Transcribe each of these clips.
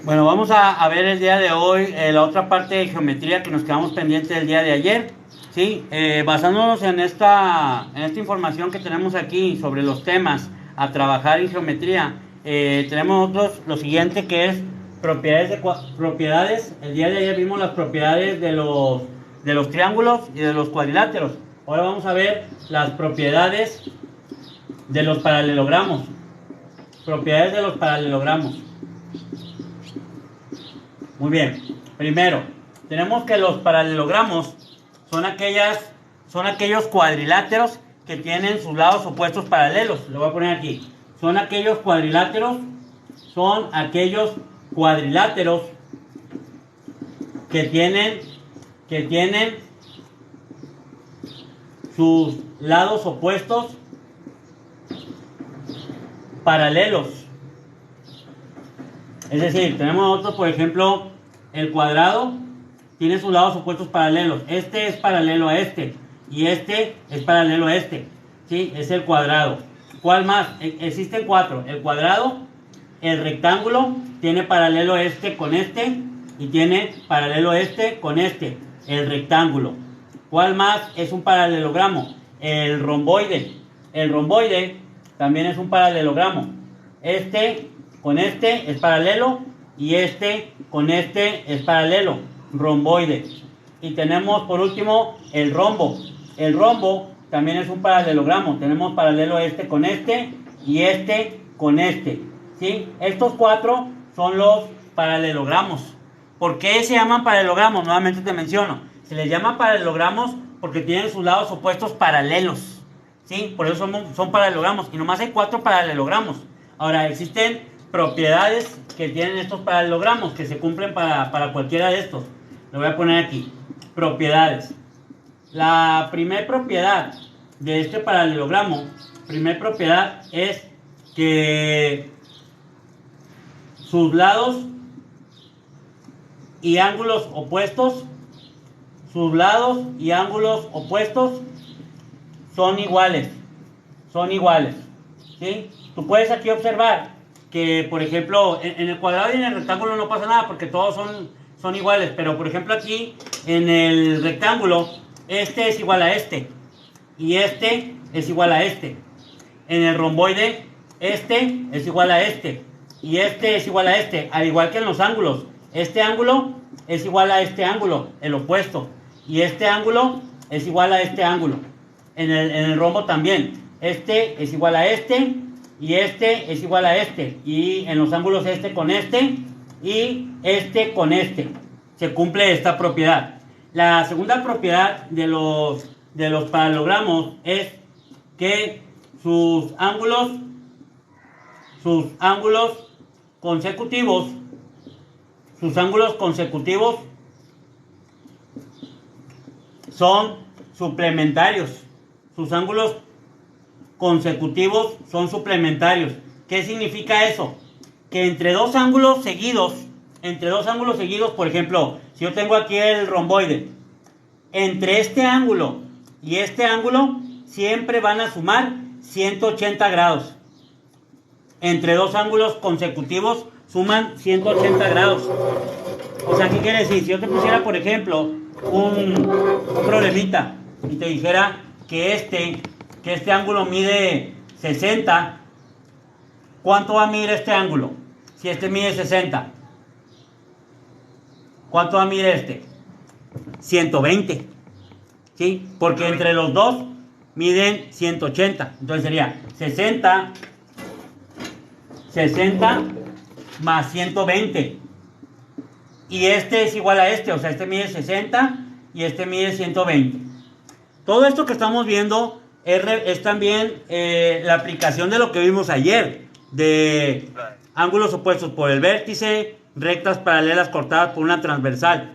Bueno, vamos a ver el día de hoy la otra parte de geometría que nos quedamos pendientes del día de ayer. ¿Sí? Basándonos en esta información que tenemos aquí sobre los temas a trabajar en geometría, tenemos nosotros lo siguiente que es propiedades. El día de ayer vimos las propiedades de los triángulos y de los cuadriláteros. Ahora vamos a ver las propiedades de los paralelogramos. Propiedades de los paralelogramos. Muy bien. Primero, tenemos que los paralelogramos son aquellos cuadriláteros que tienen sus lados opuestos paralelos. Lo voy a poner aquí. Son aquellos cuadriláteros que tienen sus lados opuestos paralelos. Es decir, tenemos otros, por ejemplo, el cuadrado tiene sus lados opuestos paralelos. Este es paralelo a este y este es paralelo a este. ¿Sí? Es el cuadrado. ¿Cuál más? Existen cuatro. El cuadrado, el rectángulo, tiene paralelo este con este y tiene paralelo este con este. El rectángulo. ¿Cuál más es un paralelogramo? El romboide. El romboide también es un paralelogramo. Este con este es paralelo y este con este es paralelo. Romboide. Y tenemos por último el rombo. El rombo también es un paralelogramo. Tenemos paralelo este con este y este con este. ¿Sí? Estos cuatro son los paralelogramos. ¿Por qué se llaman paralelogramos? Nuevamente te menciono. Se les llama paralelogramos porque tienen sus lados opuestos paralelos. ¿Sí? Por eso son paralelogramos. Y nomás hay cuatro paralelogramos. Ahora, existen propiedades que tienen estos paralelogramos que se cumplen para cualquiera de estos. Lo voy a poner aquí. Propiedades. La primera propiedad de este paralelogramo, es que sus lados y ángulos opuestos, son iguales. ¿Sí? Tú puedes aquí observar que, por ejemplo, en el cuadrado y en el rectángulo no pasa nada porque todos son iguales, pero por ejemplo aquí en el rectángulo este es igual a este y este es igual a este. En el romboide este es igual a este y este es igual a este, al igual que en los ángulos. Este ángulo es igual a este ángulo, el opuesto, y este ángulo es igual a este ángulo. En el rombo también, este es igual a este y este es igual a este, y en los ángulos este con este y este con este. Se cumple esta propiedad. La segunda propiedad de los paralelogramos es que sus ángulos consecutivos son suplementarios. Sus ángulos consecutivos son suplementarios. ¿Qué significa eso? Que entre dos ángulos seguidos, por ejemplo, si yo tengo aquí el romboide, entre este ángulo y este ángulo siempre van a sumar 180 grados. Entre dos ángulos consecutivos suman 180 grados. O sea, ¿qué quiere decir? Si yo te pusiera, por ejemplo, un problemita y te dijera que este ángulo mide 60, ¿cuánto va a medir este ángulo? Si este mide 60, ¿cuánto va a medir este? 120. ¿Sí? Porque entre los dos miden 180. Entonces sería 60 más 120. Y este es igual a este, o sea, este mide 60 y este mide 120. Todo esto que estamos viendo es también la aplicación de lo que vimos ayer, de ángulos opuestos por el vértice, rectas paralelas cortadas por una transversal.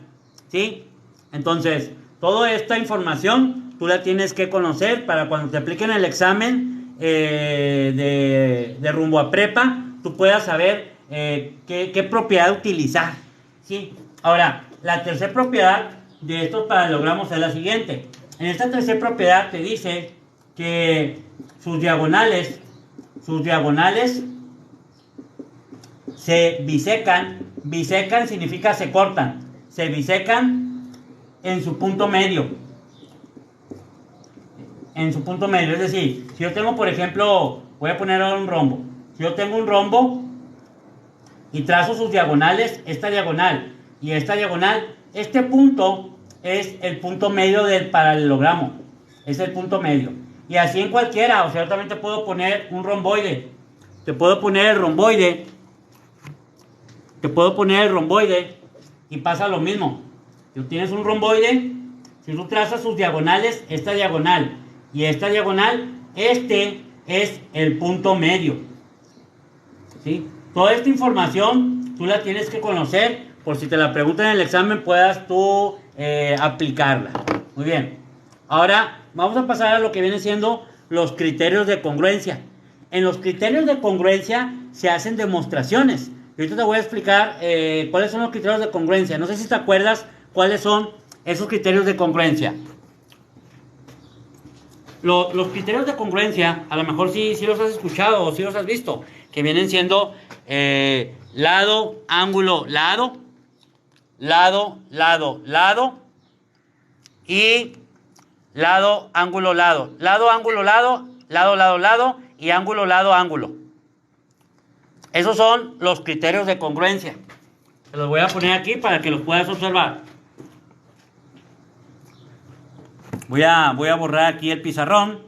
¿Sí? Entonces, toda esta información tú la tienes que conocer para cuando te apliquen el examen de rumbo a prepa, tú puedas saber qué propiedad utilizar. ¿Sí? Ahora, la tercera propiedad de estos paralelogramos es la siguiente. En esta tercera propiedad te dice que sus diagonales se bisecan Bisecan significa se cortan. Se bisecan en su punto medio. En su punto medio. Es decir, si yo tengo, por ejemplo, voy a poner ahora un rombo. Si yo tengo un rombo y trazo sus diagonales, esta diagonal y esta diagonal, este punto es el punto medio del paralelogramo. Es el punto medio. Y así en cualquiera, o sea, yo también te puedo poner un romboide. Te puedo poner el romboide. Te puedo poner el romboide y pasa lo mismo. Si tú tienes un romboide, si tú trazas sus diagonales, esta diagonal y esta diagonal, este es el punto medio. ¿Sí? Toda esta información tú la tienes que conocer por si te la preguntan en el examen puedas tú aplicarla. Muy bien. Ahora vamos a pasar a lo que vienen siendo los criterios de congruencia. En los criterios de congruencia se hacen demostraciones. Y ahorita te voy a explicar cuáles son los criterios de congruencia. No sé si te acuerdas cuáles son esos criterios de congruencia. Los criterios de congruencia, a lo mejor sí los has escuchado o sí los has visto, que vienen siendo lado, ángulo, lado, lado, lado, lado y lado, ángulo, lado, lado, ángulo, lado, lado, lado, lado y ángulo, lado, ángulo. Esos son los criterios de congruencia. Te los voy a poner aquí para que los puedas observar. Voy a borrar aquí el pizarrón.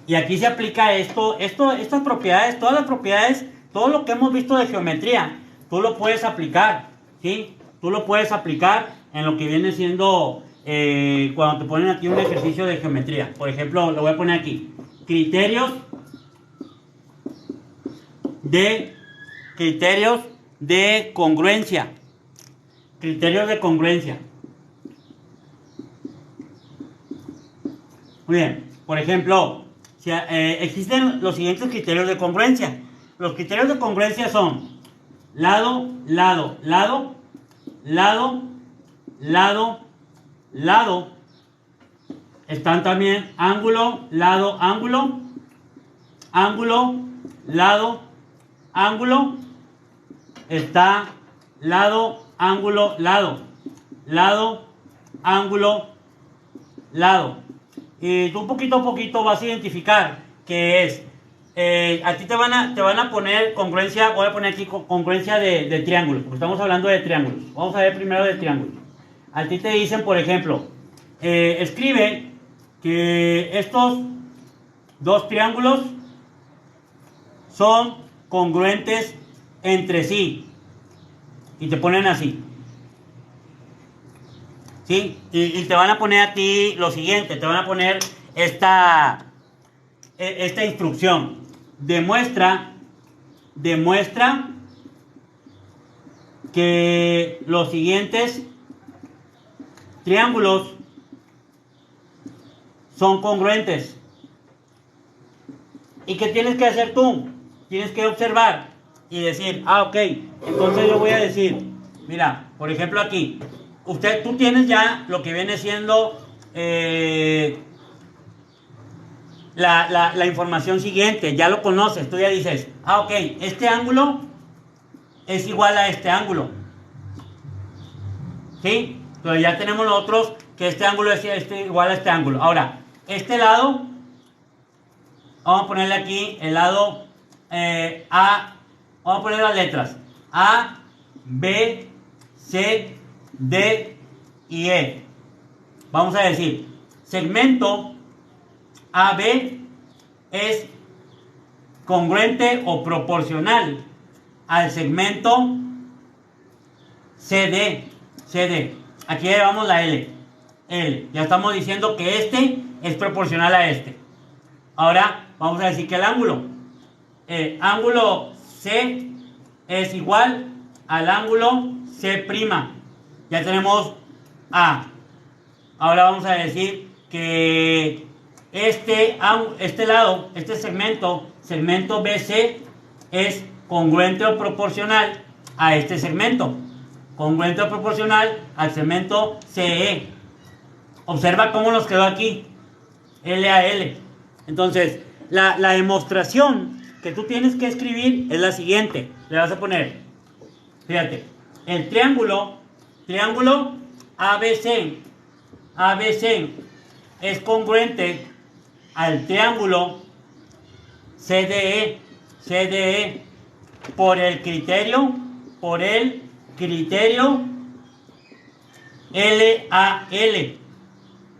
Y aquí se aplica estas propiedades, todas las propiedades, todo lo que hemos visto de geometría, tú lo puedes aplicar, ¿sí? Tú lo puedes aplicar en lo que viene siendo cuando te ponen aquí un ejercicio de geometría. Por ejemplo, lo voy a poner aquí. Criterios de congruencia. Criterios de congruencia. Muy bien. Por ejemplo, existen los siguientes criterios de congruencia. Los criterios de congruencia son lado, lado, lado, lado, lado, lado. Están también ángulo, lado, ángulo, ángulo, lado, ángulo. Está lado, ángulo, lado, lado, ángulo, lado. Y tú poquito a poquito vas a identificar qué es. A ti te van a poner congruencia, voy a poner aquí congruencia de triángulos, porque estamos hablando de triángulos. Vamos a ver primero de triángulos. A ti te dicen, por ejemplo, escribe que estos dos triángulos son congruentes entre sí. Y te ponen así. ¿Sí? Y te van a poner a ti lo siguiente, te van a poner esta instrucción. Demuestra que los siguientes triángulos son congruentes. ¿Y qué tienes que hacer tú? Tienes que observar y decir, ok, entonces yo voy a decir, mira, por ejemplo aquí, tú tienes ya lo que viene siendo la información siguiente, ya lo conoces, tú ya dices, ok, este ángulo es igual a este ángulo, ¿sí? Pero ya tenemos nosotros que este ángulo es igual a este ángulo. Ahora, este lado, vamos a ponerle aquí el lado A, vamos a poner las letras A, B, C, D y E. Vamos a decir, segmento AB es congruente o proporcional al segmento CD. Aquí llevamos la L. Ya estamos diciendo que este es proporcional a este. Ahora vamos a decir que el ángulo C es igual al ángulo C'. Ya tenemos A. Ahora vamos a decir que este lado, este segmento BC, es congruente o proporcional a este segmento. Congruente o proporcional al segmento CE. Observa cómo nos quedó aquí. L a L. Entonces, la demostración que tú tienes que escribir es la siguiente. Le vas a poner, fíjate, el triángulo ABC, ABC es congruente al triángulo CDE, CDE por el criterio LAL.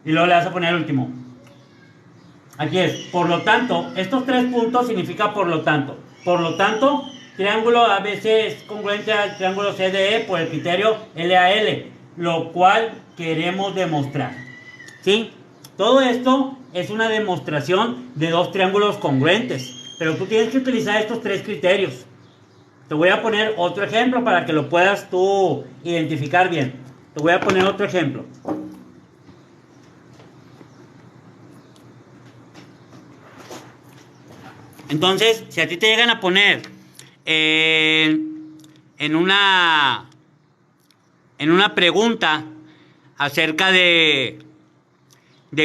Y luego le vas a poner el último. Aquí es, por lo tanto, estos 3 puntos significa por lo tanto. Por lo tanto, triángulo ABC es congruente al triángulo CDE por el criterio LAL, lo cual queremos demostrar. ¿Sí? Todo esto es una demostración de 2 triángulos congruentes, pero tú tienes que utilizar estos 3 criterios. Te voy a poner otro ejemplo para que lo puedas tú identificar bien. Te voy a poner otro ejemplo. Entonces, si a ti te llegan a poner en una pregunta acerca de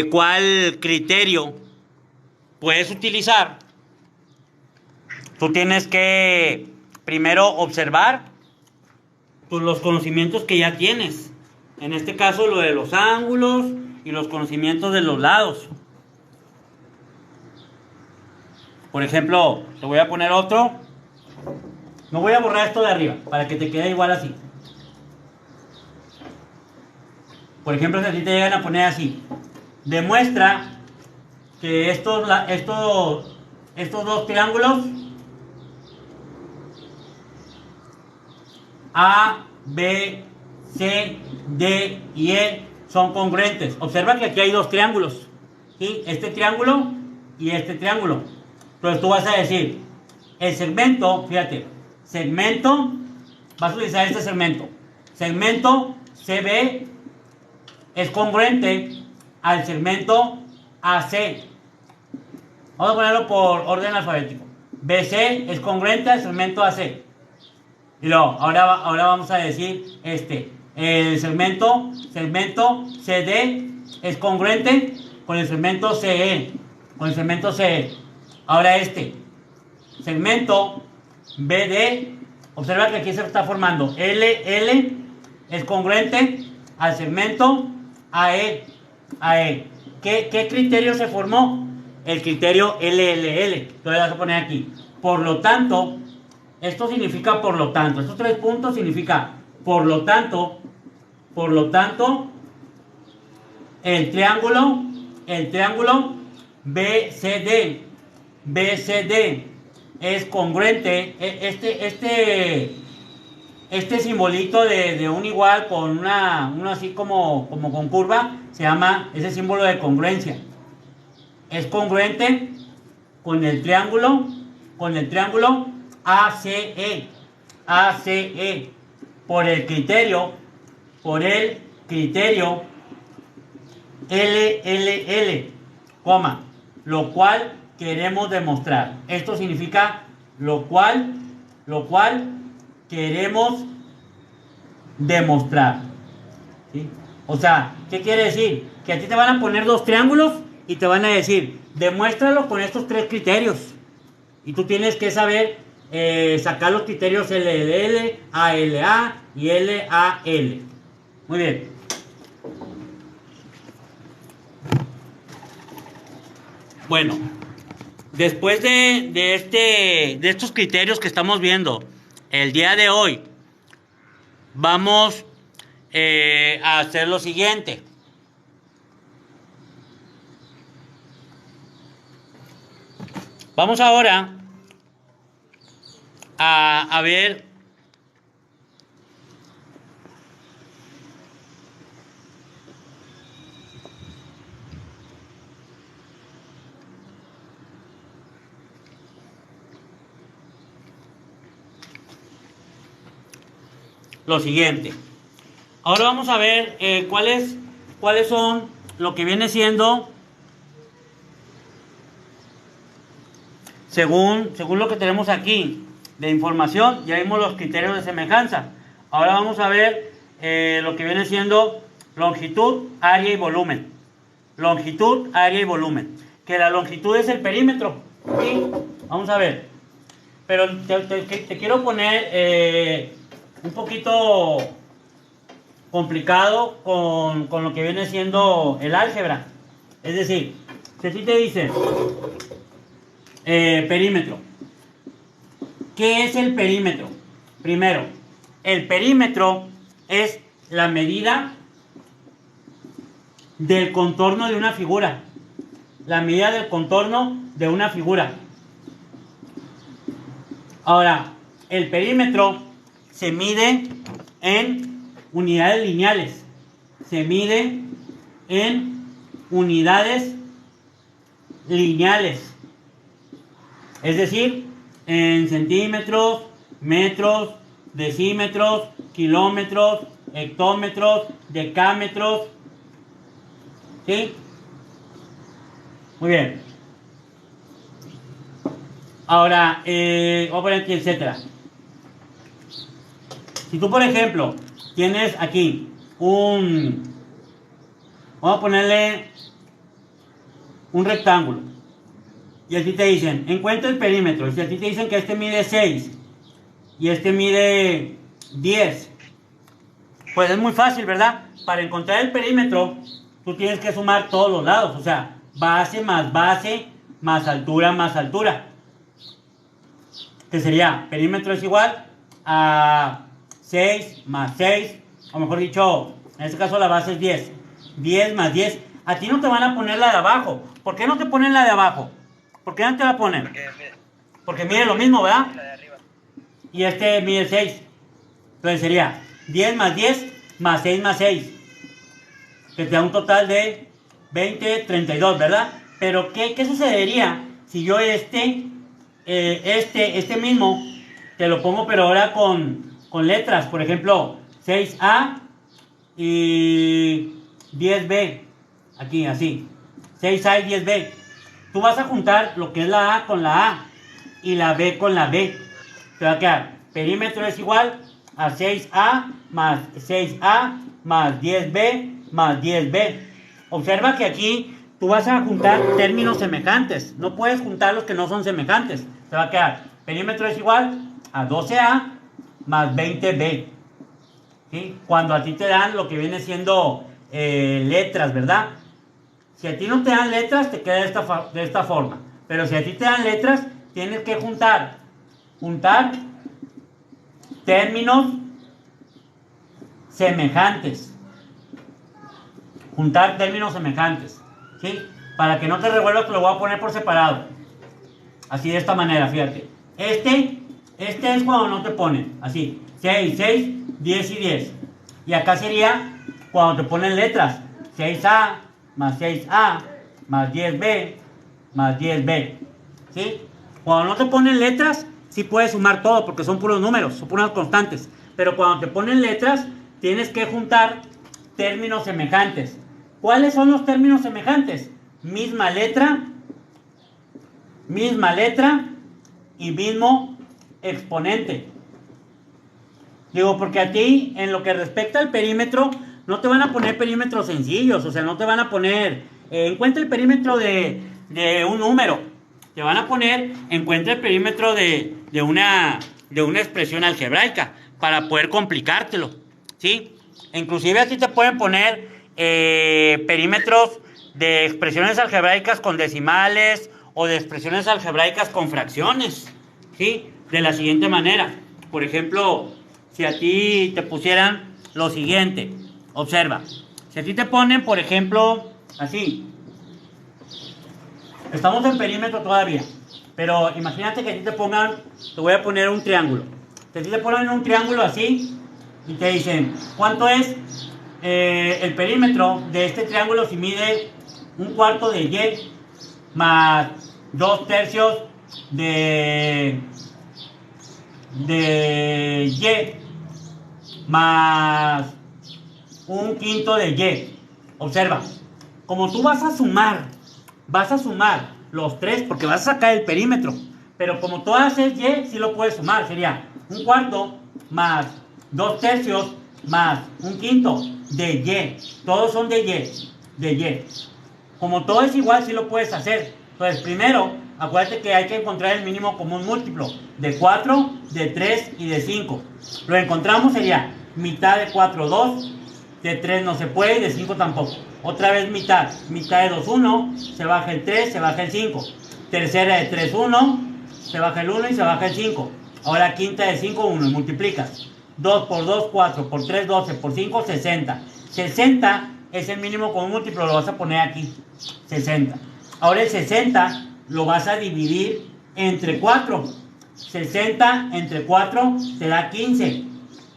cuál criterio puedes utilizar, tú tienes que primero observar pues, los conocimientos que ya tienes. En este caso, lo de los ángulos y los conocimientos de los lados. Por ejemplo, te voy a poner otro. No voy a borrar esto de arriba para que te quede igual así. Por ejemplo, si a ti te llegan a poner así, demuestra que estos 2 triángulos A, B, C, D y E son congruentes. Observa que aquí hay 2 triángulos, ¿sí? Este triángulo y este triángulo. Entonces tú vas a decir, el segmento, fíjate, segmento, vas a utilizar este segmento. Segmento CB es congruente al segmento AC. Vamos a ponerlo por orden alfabético. BC es congruente al segmento AC. Y luego, ahora vamos a decir el segmento CD es congruente con el segmento CE. Con el segmento CE. Ahora segmento BD, observa que aquí se está formando LL es congruente al segmento AE. ¿Qué criterio se formó? El criterio LLL. Entonces vas a poner aquí. Por lo tanto, esto significa por lo tanto. Estos 3 puntos significa por lo tanto, el triángulo BCD es congruente. Este simbolito de un igual con uno así como con curva se llama ese símbolo de congruencia. Es congruente con el triángulo ACE por el criterio LLL, lo cual queremos demostrar. Esto significa lo cual queremos demostrar. ¿Sí? O sea, ¿qué quiere decir? Que a ti te van a poner 2 triángulos y te van a decir, demuéstralo con estos 3 criterios. Y tú tienes que saber sacar los criterios LLL, ALA y LAL. Muy bien. Bueno, después de estos criterios que estamos viendo el día de hoy, vamos a hacer lo siguiente. Vamos ahora a ver lo siguiente. Ahora vamos a ver cuáles son lo que viene siendo según lo que tenemos aquí de información. Ya vimos los criterios de semejanza. Ahora vamos a ver lo que viene siendo longitud, área y volumen. Longitud, área y volumen. que la longitud es el perímetro. ¿Sí? Vamos a ver. Pero te quiero poner un poquito complicado con lo que viene siendo el álgebra. Es decir, si a ti te dicen perímetro, ¿qué es el perímetro? Primero, el perímetro es la medida del contorno de una figura. La medida del contorno de una figura. Ahora, el perímetro se mide en unidades lineales. Se mide en unidades lineales. Es decir, en centímetros, metros, decímetros, kilómetros, hectómetros, decámetros. ¿Sí? Muy bien. Ahora, voy a poner aquí, etcétera. Si tú, por ejemplo, tienes aquí vamos a ponerle un rectángulo. Y así te dicen, encuentra el perímetro. Y si a ti te dicen que este mide 6 y este mide 10, pues es muy fácil, ¿verdad? Para encontrar el perímetro, tú tienes que sumar todos los lados. O sea, base, más altura, más altura. Que sería, perímetro es igual a 6 más 6, o mejor dicho, en este caso la base es 10. 10 más 10. A ti no te van a poner la de abajo. ¿Por qué no te ponen la de abajo? ¿Por qué no te la ponen? Porque mide lo mismo, ¿verdad? Y este mide 6. Entonces sería 10 más 10 más 6 más 6. Que te da un total de 20, 32, ¿verdad? Pero ¿qué sucedería si yo este mismo te lo pongo, pero ahora con letras? Por ejemplo, 6A y 10B. Aquí, así. 6A y 10B. Tú vas a juntar lo que es la A con la A y la B con la B. Te va a quedar, perímetro es igual a 6A más 6A más 10B más 10B. Observa que aquí tú vas a juntar términos semejantes. No puedes juntar los que no son semejantes. Te va a quedar, perímetro es igual a 12A más 20B. ¿Sí? Cuando a ti te dan lo que viene siendo letras, ¿verdad? Si a ti no te dan letras, te queda de esta forma. Pero si a ti te dan letras, tienes que juntar términos semejantes. Juntar términos semejantes. ¿Sí? Para que no te revuelvas, te lo voy a poner por separado. Así de esta manera, fíjate. Este es cuando no te ponen. Así. 6, 6, 10 y 10. Y acá sería cuando te ponen letras. 6A más 6A más 10B más 10B. ¿Sí? Cuando no te ponen letras, sí puedes sumar todo porque son puros números, son puras constantes. Pero cuando te ponen letras, tienes que juntar términos semejantes. ¿Cuáles son los términos semejantes? Misma letra y mismo exponente. Digo, porque a ti, en lo que respecta al perímetro, no te van a poner perímetros sencillos. O sea, no te van a poner, encuentra el perímetro de un número. Te van a poner, encuentra el perímetro de una expresión algebraica, para poder complicártelo. ¿Sí? Inclusive así te pueden poner perímetros de expresiones algebraicas con decimales o de expresiones algebraicas con fracciones. ¿Sí? De la siguiente manera. Por ejemplo, si a ti te pusieran lo siguiente, observa, si a ti te ponen, por ejemplo, así, estamos en perímetro todavía, pero imagínate que a ti te pongan, te voy a poner un triángulo, si a ti te ponen un triángulo así, y te dicen, ¿cuánto es el perímetro de este triángulo si mide 1/4 de Y más 2/3 de Y más 1/5 de Y? Observa, como tú vas a sumar los tres porque vas a sacar el perímetro, pero como tú haces Y, sí lo puedes sumar, sería 1/4 más 2/3 más 1/5 de Y. Todos son de Y. Como todo es igual, sí lo puedes hacer. Entonces, primero, acuérdate que hay que encontrar el mínimo común múltiplo de 4, de 3 y de 5. Lo encontramos sería mitad de 4, 2, de 3 no se puede y de 5 tampoco. Otra vez mitad, mitad de 2, 1, se baja el 3, se baja el 5. Tercera de 3, 1, se baja el 1 y se baja el 5. Ahora quinta de 5, 1 y multiplicas. 2 por 2, 4, por 3, 12, por 5, 60. 60 es el mínimo común múltiplo, lo vas a poner aquí, 60. Ahora el 60 lo vas a dividir entre 4. 60 entre 4 te da 15.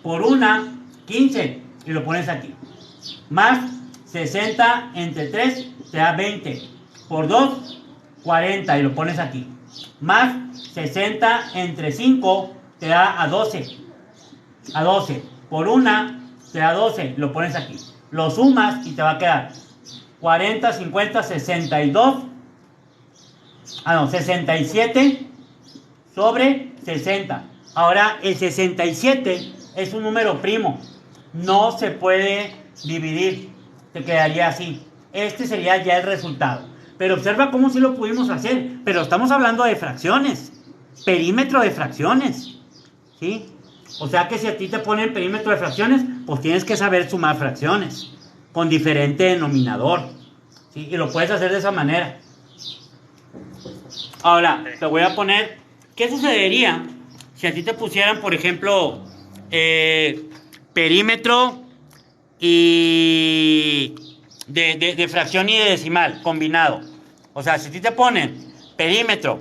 Por 1, 15. Y lo pones aquí. Más 60 entre 3 te da 20. Por 2, 40. Y lo pones aquí. Más 60 entre 5 te da a 12. A 12. Por 1 te da 12. Lo pones aquí. Lo sumas y te va a quedar 40, 50, 62. 67 sobre 60. Ahora el 67 es un número primo. No se puede dividir. Te quedaría así. Este sería ya el resultado. Pero observa cómo sí lo pudimos hacer. Pero estamos hablando de fracciones. Perímetro de fracciones. ¿Sí? O sea que si a ti te ponen perímetro de fracciones, pues tienes que saber sumar fracciones. Con diferente denominador. ¿Sí? Y lo puedes hacer de esa manera. Ahora, te voy a poner, ¿qué sucedería si a ti te pusieran, por ejemplo, perímetro y de fracción y de decimal combinado? O sea, si a ti te ponen perímetro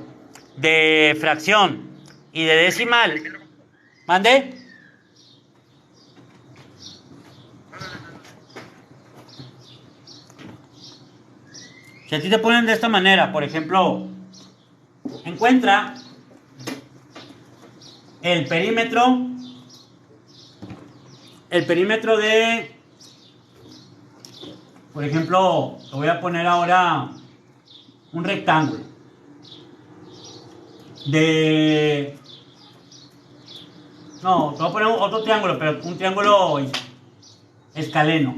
de fracción y de decimal, ¿mande? Si a ti te ponen de esta manera, por ejemplo, encuentra el perímetro de, por ejemplo, te voy a poner ahora un rectángulo de, no, te voy a poner otro triángulo, pero un triángulo escaleno,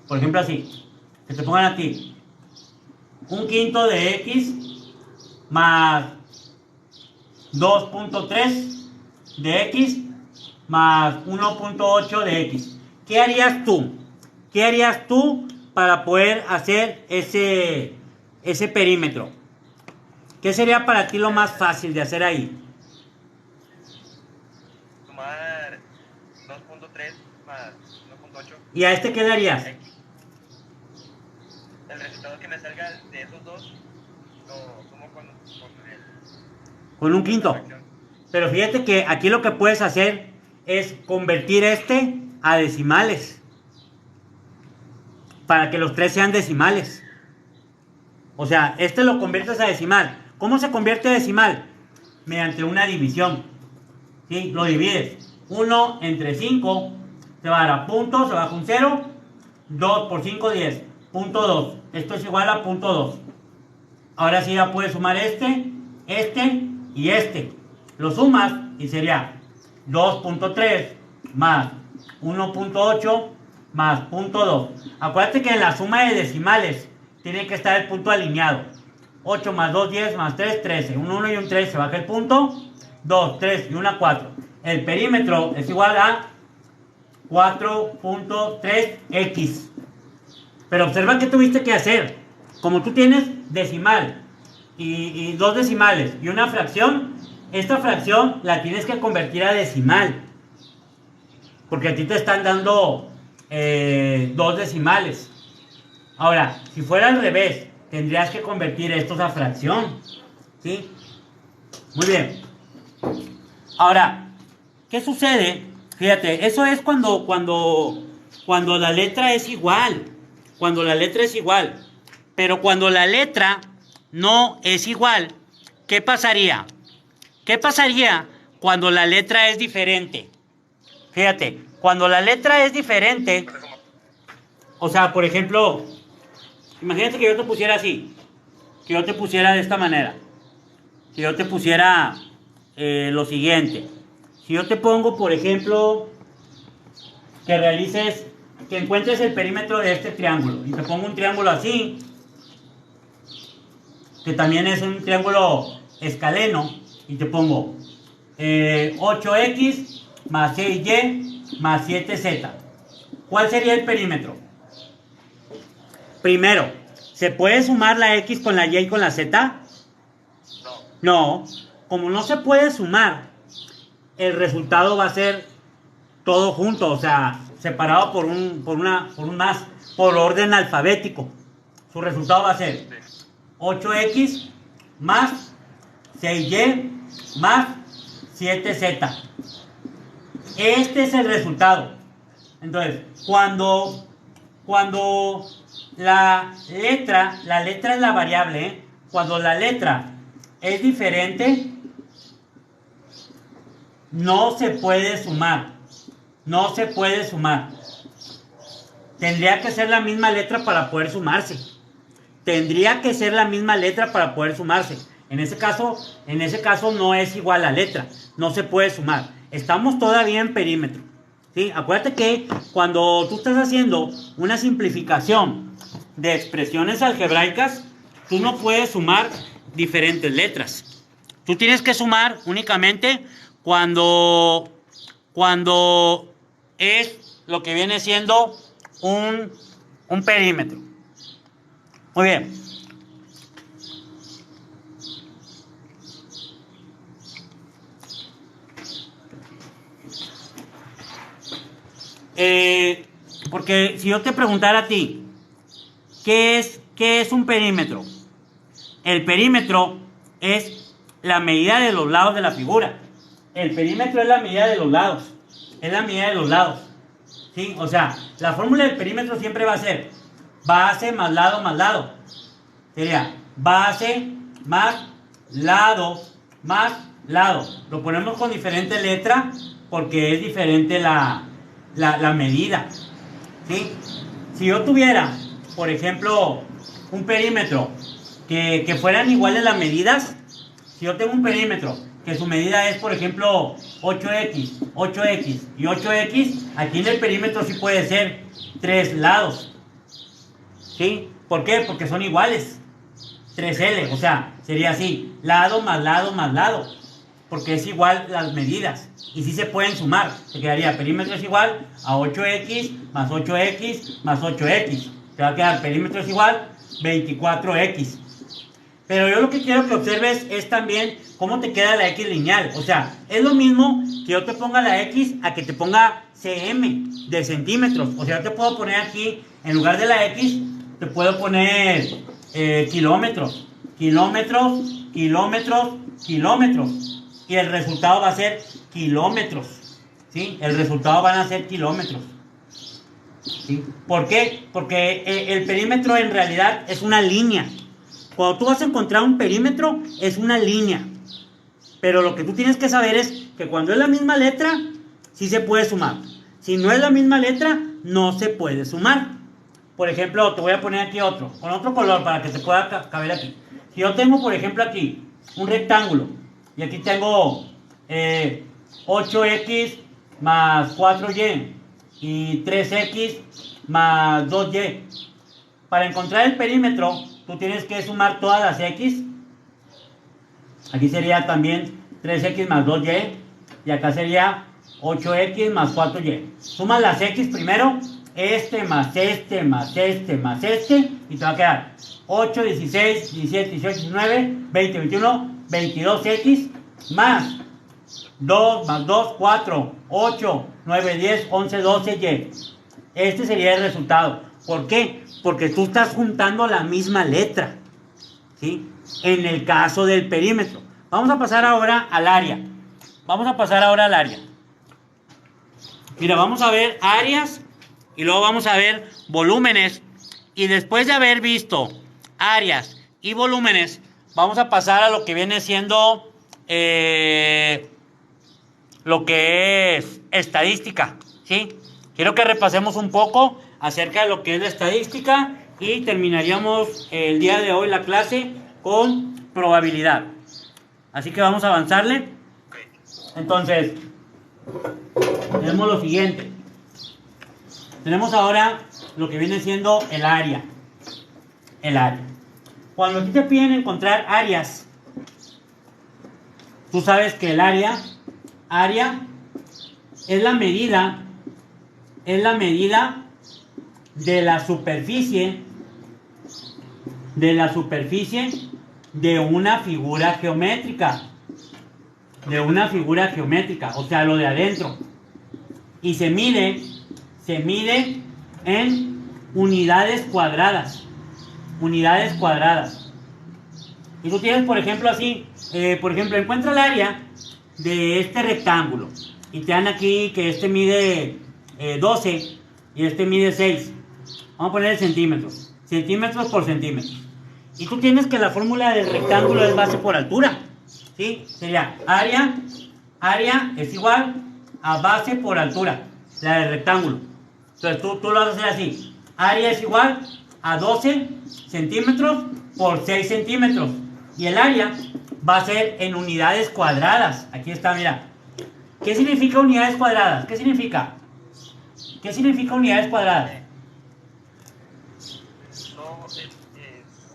por ejemplo así, que te pongan a ti un quinto de x más 2.3 de x más 1.8 de x. ¿Qué harías tú? ¿Qué harías tú para poder hacer ese perímetro? ¿Qué sería para ti lo más fácil de hacer ahí? Sumar 2.3 más 1.8. ¿Y a este qué le harías? El resultado que me salga de esos dos lo sumo con un quinto. Pero fíjate que aquí lo que puedes hacer es convertir este a decimales. Para que los tres sean decimales. O sea, este lo conviertes a decimal. ¿Cómo se convierte a decimal? Mediante una división. ¿Sí? Lo divides. 1 entre 5 se va a dar a punto, se baja un 0. 2 por 5, 10. Punto 2. Esto es igual a punto 2. Ahora sí ya puedes sumar este y este. Lo sumas y sería 2.3 más 1.8 más punto 2. Acuérdate que en la suma de decimales tiene que estar el punto alineado. 8 más 2, 10 más 3, 13. Un 1 y un 3 se baja el punto. 2, 3 y 1, 4. El perímetro es igual a 4.3x. Pero observa qué tuviste que hacer. Como tú tienes decimal y dos decimales y una fracción, esta fracción la tienes que convertir a decimal. Porque a ti te están dando dos decimales. Ahora, si fuera al revés, tendrías que convertir estos a fracción. ¿Sí? Muy bien. Ahora, ¿qué sucede? Fíjate, eso es cuando la letra es igual. Cuando la letra es igual. Pero cuando la letra no es igual, ¿qué pasaría? ¿Qué pasaría cuando la letra es diferente? Fíjate, cuando la letra es diferente, o sea, por ejemplo, imagínate que yo te pusiera así, que yo te pusiera de esta manera, que yo te pusiera lo siguiente. Si yo te pongo, por ejemplo, que encuentres el perímetro de este triángulo, y te pongo un triángulo así, que también es un triángulo escaleno, y te pongo 8x más 6y más 7z. ¿Cuál sería el perímetro? Primero, ¿se puede sumar la x con la y y con la z? No. Como no se puede sumar, el resultado va a ser todo junto, o sea, separado por un más, por orden alfabético. Su resultado va a ser 8x más 6y más 7z. Este es el resultado. Entonces, cuando la letra es la variable, ¿eh? Cuando la letra es diferente, no se puede sumar. No se puede sumar. Tendría que ser la misma letra para poder sumarse. Tendría que ser la misma letra para poder sumarse. En ese caso no es igual la letra. No se puede sumar. Estamos todavía en perímetro. ¿Sí? Acuérdate que cuando tú estás haciendo una simplificación de expresiones algebraicas, tú no puedes sumar diferentes letras. Tú tienes que sumar únicamente cuando es lo que viene siendo un perímetro. Muy bien. Porque si yo te preguntara a ti, ¿qué es un perímetro? El perímetro es la medida de los lados de la figura. El perímetro es la medida de los lados. Es la medida de los lados. ¿Sí? O sea, la fórmula del perímetro siempre va a ser base más lado más lado. Sería base más lado más lado. Lo ponemos con diferente letra porque es diferente la medida. ¿Sí? Si yo tuviera, por ejemplo, un perímetro que fueran iguales las medidas, si yo tengo un perímetro que su medida es, por ejemplo, 8x, 8x y 8x, aquí en el perímetro sí puede ser 3 lados. ¿Sí? ¿Por qué? Porque son iguales. 3L, o sea, sería así, lado más lado más lado, porque es igual las medidas. Y sí se pueden sumar. Se quedaría perímetro es igual a 8x más 8x más 8x. Te va a quedar perímetro es igual 24x. Pero yo lo que quiero que observes es también cómo te queda la x lineal. O sea, es lo mismo que yo te ponga la x a que te ponga cm de centímetros. O sea, yo te puedo poner aquí, en lugar de la x, te puedo poner kilómetros. Kilómetros, kilómetros, kilómetros. Y el resultado va a ser kilómetros. ¿Sí? El resultado van a ser kilómetros. ¿Sí? ¿Por qué? Porque el perímetro en realidad es una línea. Cuando tú vas a encontrar un perímetro, es una línea. Pero lo que tú tienes que saber es que cuando es la misma letra, sí se puede sumar. Si no es la misma letra, no se puede sumar. Por ejemplo, te voy a poner aquí otro, con otro color para que te pueda caber aquí. Si yo tengo, por ejemplo, aquí un rectángulo, y aquí tengo 8x más 4y y 3x más 2y. Para encontrar el perímetro, tú tienes que sumar todas las x. Aquí sería también 3x más 2y. Y acá sería 8x más 4y. Sumas las x primero. Este más este más este más este. Y te va a quedar 8, 16, 17, 18, 19, 20, 21, 22x más 2 más 2, 4, 8, 9, 10, 11, 12y. Este sería el resultado. ¿Por qué? Porque tú estás juntando la misma letra. ¿Sí? En el caso del perímetro. Vamos a pasar ahora al área. Mira, vamos a ver áreas y luego vamos a ver volúmenes. Y después de haber visto áreas y volúmenes, vamos a pasar a lo que viene siendo lo que es estadística. ¿Sí? Quiero que repasemos un poco acerca de lo que es la estadística y terminaríamos el día de hoy la clase con probabilidad. Así que vamos a avanzarle. Entonces, tenemos lo siguiente. Tenemos ahora lo que viene siendo el área. Cuando a ti te piden encontrar áreas, tú sabes que el área es la medida de la superficie de una figura geométrica, o sea, lo de adentro, y se mide en unidades cuadradas. Y tú tienes, por ejemplo, así, encuentra el área de este rectángulo y te dan aquí que este mide 12 y este mide 6. Vamos a poner centímetros por centímetros. Y tú tienes que la fórmula del rectángulo es base por altura, ¿sí? Sería área es igual a base por altura, la del rectángulo. Entonces tú lo vas a hacer así: área es igual a 12 centímetros por 6 centímetros. Y el área va a ser en unidades cuadradas. Aquí está, mira. ¿Qué significa unidades cuadradas? ¿Qué significa unidades cuadradas? No,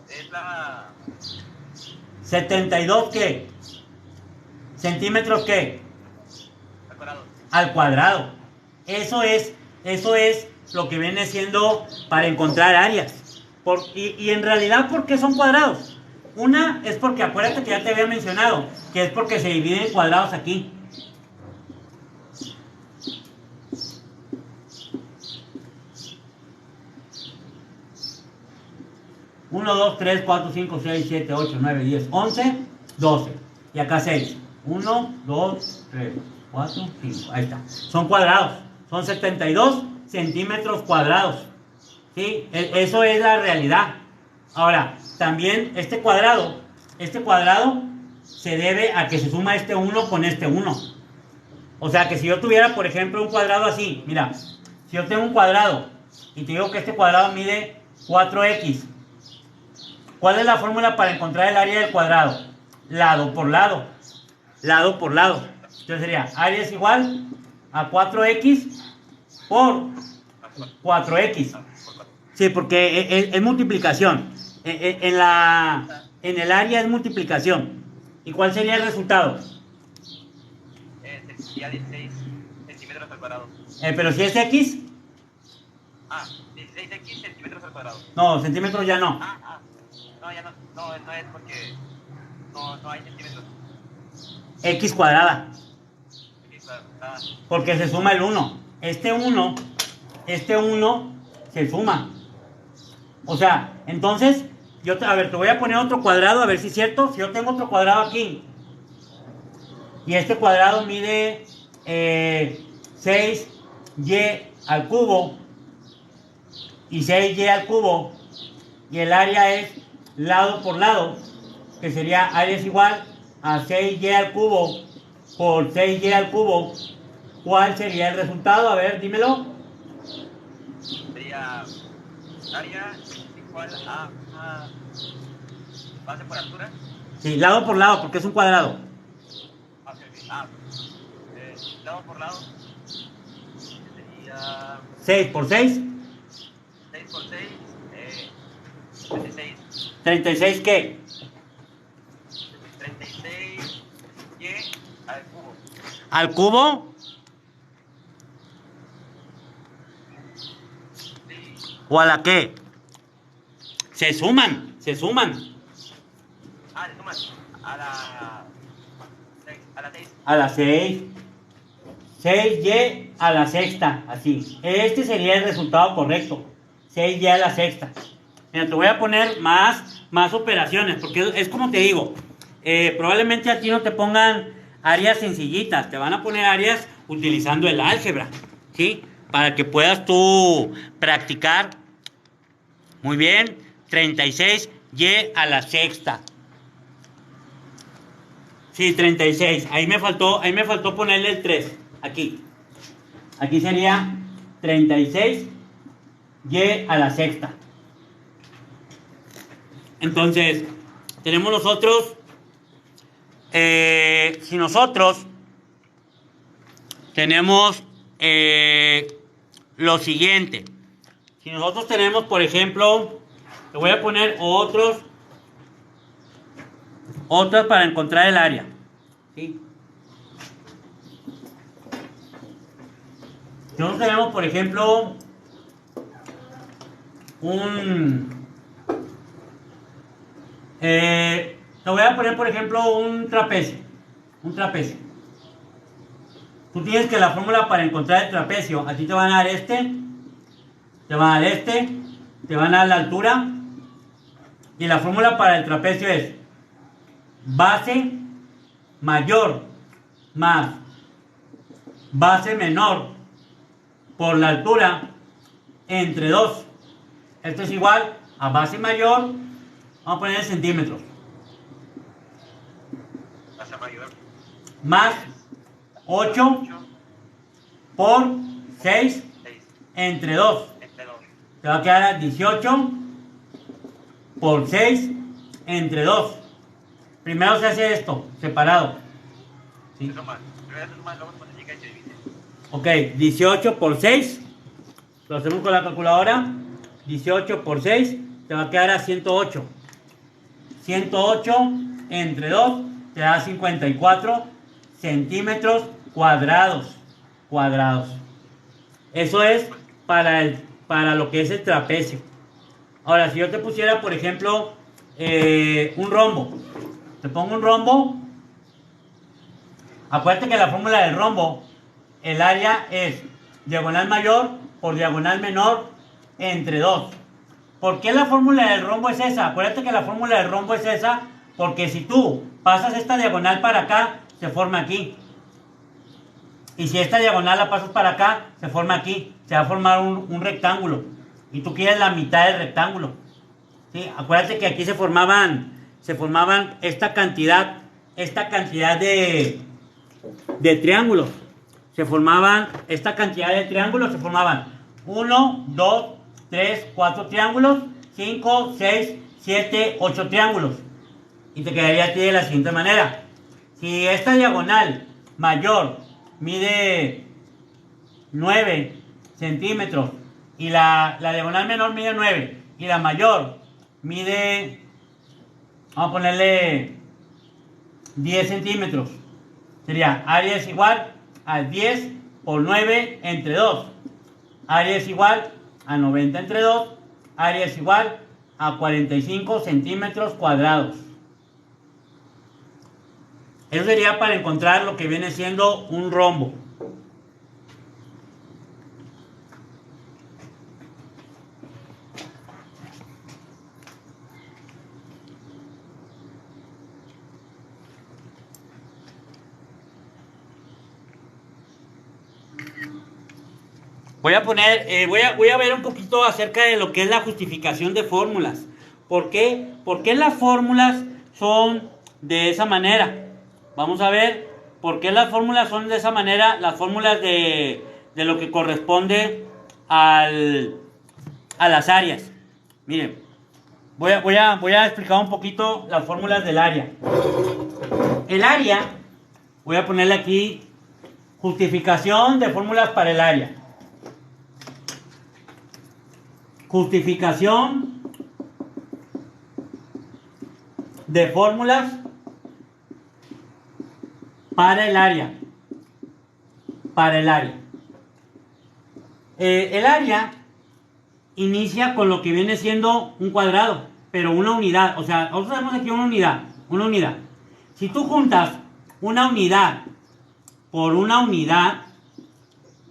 es la... 72, ¿qué? Centímetros, ¿qué? Al cuadrado. Al cuadrado. Eso es lo que viene siendo para encontrar áreas. Y en realidad, ¿por qué son cuadrados? Una es porque, acuérdate que ya te había mencionado, que es porque se dividen en cuadrados aquí. Uno, 2, 3, 4, 5, 6, 7, 8, 9, 10, 11, 12. Y acá 6. 1, 2, 3, 4, 5. Ahí está. Son cuadrados. Son 72 centímetros cuadrados. ¿Sí? Eso es la realidad. Ahora, también este cuadrado se debe a que se suma este 1 con este 1. O sea que si yo tuviera, por ejemplo, un cuadrado así, mira, si yo tengo un cuadrado y te digo que este cuadrado mide 4x, ¿cuál es la fórmula para encontrar el área del cuadrado? Lado por lado. Entonces sería, área es igual a 4x por 4x. Sí, porque es multiplicación. En el área es multiplicación. ¿Y cuál sería el resultado? Sería 16 centímetros al cuadrado. Pero si es x. 16x centímetros al cuadrado. No, centímetros ya no. No, ya no. No es porque no hay centímetros. X cuadrada. X cuadrada. Porque se suma el 1. Este 1 se suma. O sea, entonces, te voy a poner otro cuadrado, a ver si es cierto. Si yo tengo otro cuadrado aquí, y este cuadrado mide 6y al cubo, y 6y al cubo, y el área es lado por lado, que sería área es igual a 6y al cubo por 6y al cubo. ¿Cuál sería el resultado? A ver, dímelo. Sería área igual a base por altura. Sí, lado por lado, porque es un cuadrado. Lado por lado sería 6 por 6. 6 por 6, 36. ¿36 qué? 36 y al cubo. ¿Al cubo? Sí. ¿O a la qué? Se suman. Se suman a la 6. A la 6. 6y a la sexta, así. Este sería el resultado correcto. 6y a la sexta. Mira, te voy a poner más operaciones, porque es como te digo, probablemente a ti no te pongan áreas sencillitas, te van a poner áreas utilizando el álgebra, ¿sí? Para que puedas tú practicar. Muy bien, 36y a la sexta. Sí, 36. Ahí me faltó ponerle el 3. Aquí sería 36y a la sexta. Entonces, tenemos nosotros, si nosotros tenemos lo siguiente. Si nosotros tenemos, por ejemplo, te voy a poner otros Otras para encontrar el área. ¿Sí? Nosotros tenemos, por ejemplo, te voy a poner, por ejemplo, un trapecio. Un trapecio. Tú tienes que la fórmula para encontrar el trapecio, a ti te van a dar este, te van a dar este, te van a dar la altura. Y la fórmula para el trapecio es base mayor más base menor por la altura entre 2. Esto es igual a base mayor, vamos a poner en centímetros, Base mayor. más 8 por 6 entre 2. Entre 2. Te va a quedar 18 por 6 entre 2. Primero se hace esto, separado. ¿Sí? Eso más. Primero eso más, luego se multiplica y se divide. Ok, 18 por 6. Lo hacemos con la calculadora. 18 por 6 te va a quedar a 108. 108 entre 2 te da 54 centímetros cuadrados. Eso es para lo que es el trapecio. Ahora, si yo te pusiera, por ejemplo, un rombo. Te pongo un rombo. Acuérdate que la fórmula del rombo, el área es diagonal mayor por diagonal menor entre 2. ¿Por qué la fórmula del rombo es esa? Acuérdate que la fórmula del rombo es esa porque si tú pasas esta diagonal para acá, se forma aquí. Y si esta diagonal la pasas para acá, se forma aquí. Se va a formar un rectángulo. Y tú quieres la mitad del rectángulo. ¿Sí? Acuérdate que aquí se formaban esta cantidad de triángulos. Se formaban 1, 2, 3, 4 triángulos, 5, 6, 7, 8 triángulos. Y te quedaría aquí de la siguiente manera. Si esta diagonal mayor mide 9 centímetros y la diagonal menor mide 9 y la mayor mide, vamos a ponerle 10 centímetros, sería área es igual a 10 por 9 entre 2. Área es igual a 90 entre 2. Área es igual a 45 centímetros cuadrados. Eso sería para encontrar lo que viene siendo un rombo. Voy a ver un poquito acerca de lo que es la justificación de fórmulas. ¿Por qué? ¿Por qué las fórmulas son de esa manera? Vamos a ver por qué las fórmulas son de esa manera. Las fórmulas de lo que corresponde a las áreas. Miren, voy a explicar un poquito las fórmulas del área. El área, voy a ponerle aquí justificación de fórmulas para el área. Justificación de fórmulas para el área. El área inicia con lo que viene siendo un cuadrado, pero una unidad. O sea, nosotros tenemos aquí una unidad. Si tú juntas una unidad por una unidad,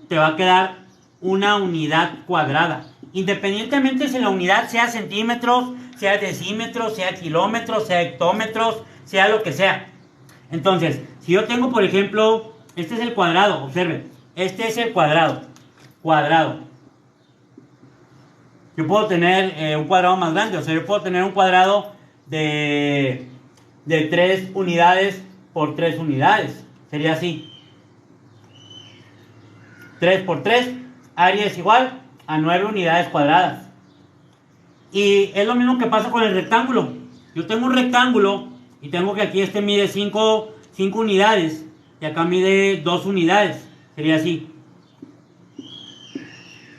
te va a quedar una unidad cuadrada. Independientemente si la unidad sea centímetros, sea decímetros, sea kilómetros, sea hectómetros, sea lo que sea. Entonces, si yo tengo, por ejemplo, este es el cuadrado, observen, este es el cuadrado. Yo puedo tener un cuadrado más grande, o sea, yo puedo tener un cuadrado de 3 unidades por 3 unidades. Sería así. 3 por 3, área es igual a 9 unidades cuadradas. Y es lo mismo que pasa con el rectángulo. Yo tengo un rectángulo y tengo que aquí este mide 5 unidades y acá mide 2 unidades. Sería así.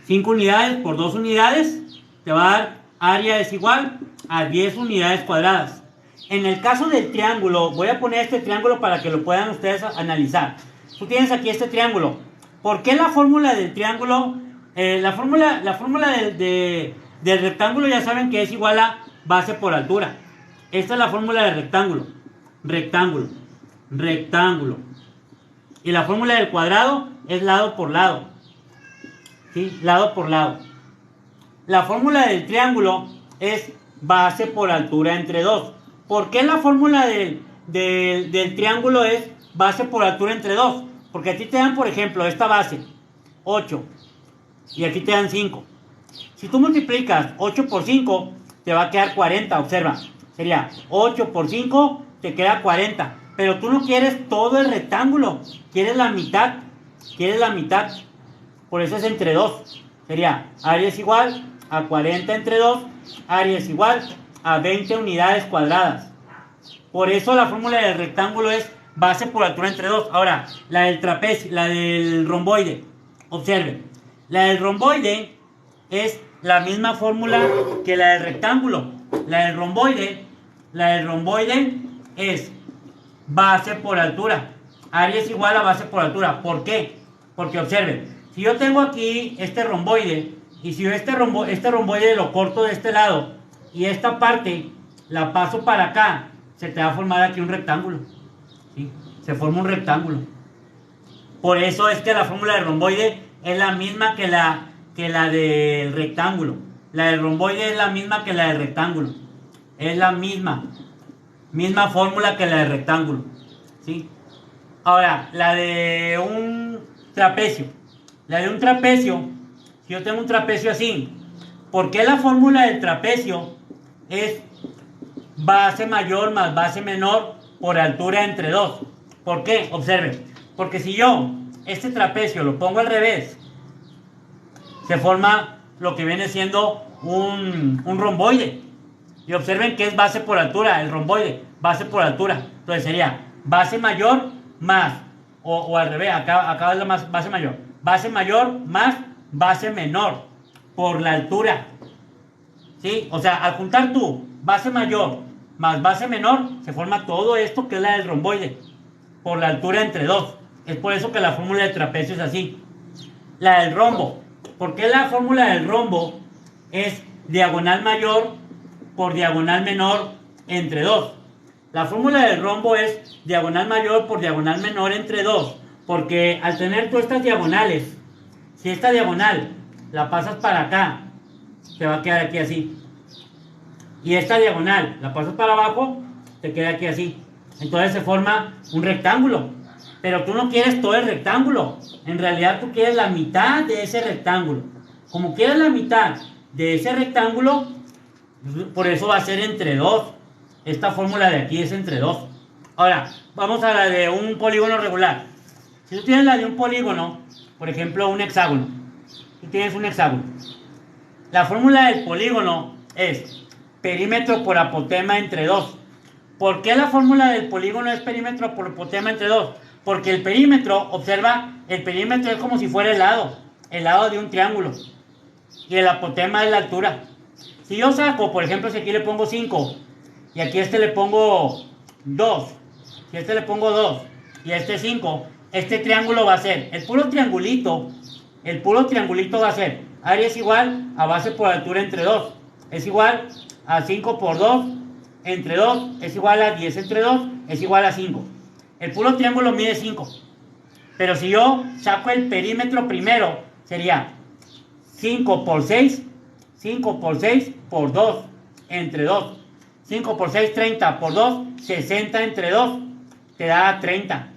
5 unidades por 2 unidades te va a dar área es igual a 10 unidades cuadradas. En el caso del triángulo, voy a poner este triángulo para que lo puedan ustedes analizar. Tú tienes aquí este triángulo. ¿Por qué la fórmula del triángulo? La fórmula del rectángulo ya saben que es igual a base por altura. Esta es la fórmula del rectángulo. Rectángulo. Rectángulo. Y la fórmula del cuadrado es lado por lado. ¿Sí? Lado por lado. La fórmula del triángulo es base por altura entre 2. ¿Por qué la fórmula del triángulo es base por altura entre 2? Porque a ti te dan, por ejemplo, esta base, 8. Y aquí te dan 5. Si tú multiplicas 8 por 5, te va a quedar 40. Observa. Sería 8 por 5, te queda 40. Pero tú no quieres todo el rectángulo. Quieres la mitad. Quieres la mitad. Por eso es entre 2. Sería área es igual a 40 entre 2. Área es igual a 20 unidades cuadradas. Por eso la fórmula del rectángulo es base por altura entre 2. Ahora, la del trapecio, la del romboide. Observen. La del romboide es la misma fórmula que la del rectángulo. La del romboide es base por altura. Área es igual a base por altura. ¿Por qué? Porque observen, si yo tengo aquí este romboide, y si yo este romboide lo corto de este lado, y esta parte la paso para acá, se te va a formar aquí un rectángulo. ¿Sí? Se forma un rectángulo. Por eso es que la fórmula del romboide es la misma que la del rectángulo. La del romboide es la misma que la del rectángulo. Es la misma fórmula que la del rectángulo. ¿Sí? Ahora, la de un trapecio. La de un trapecio, si yo tengo un trapecio así, ¿por qué la fórmula del trapecio es base mayor más base menor por altura entre 2? ¿Por qué? Observen. Porque si yo este trapecio lo pongo al revés, se forma lo que viene siendo un romboide. Y observen que es base por altura, el romboide, base por altura. Entonces sería base mayor más, o al revés, acá es la base mayor. Base mayor más base menor por la altura. ¿Sí? O sea, al juntar tú base mayor más base menor, se forma todo esto que es la del romboide, por la altura entre 2. Es por eso que la fórmula del trapecio es así. La del rombo. ¿Por qué la fórmula del rombo es diagonal mayor por diagonal menor entre 2? La fórmula del rombo es diagonal mayor por diagonal menor entre 2. Porque al tener tú estas diagonales, si esta diagonal la pasas para acá, te va a quedar aquí así. Y esta diagonal la pasas para abajo, te queda aquí así. Entonces se forma un rectángulo. Pero tú no quieres todo el rectángulo. En realidad tú quieres la mitad de ese rectángulo. Como quieres la mitad de ese rectángulo, por eso va a ser entre 2. Esta fórmula de aquí es entre 2. Ahora, vamos a la de un polígono regular. Si tú tienes la de un polígono, por ejemplo un hexágono. Tú tienes un hexágono. La fórmula del polígono es perímetro por apotema entre 2. ¿Por qué la fórmula del polígono es perímetro por apotema entre 2? Porque el perímetro, observa, el perímetro es como si fuera el lado de un triángulo. Y el apotema es la altura. Si yo saco, por ejemplo, si aquí le pongo 5, y aquí a este le pongo 2, si a este le pongo 2, y a este 5, este triángulo va a ser, el puro triangulito va a ser, área es igual a base por altura entre 2, es igual a 5 por 2, entre 2, es igual a 10 entre 2, es igual a 5. El puro triángulo mide 5. Pero si yo saco el perímetro primero, sería 5 por 6 por 2 entre 2. 5 por 6, 30 por 2, 60 entre 2, te da 30.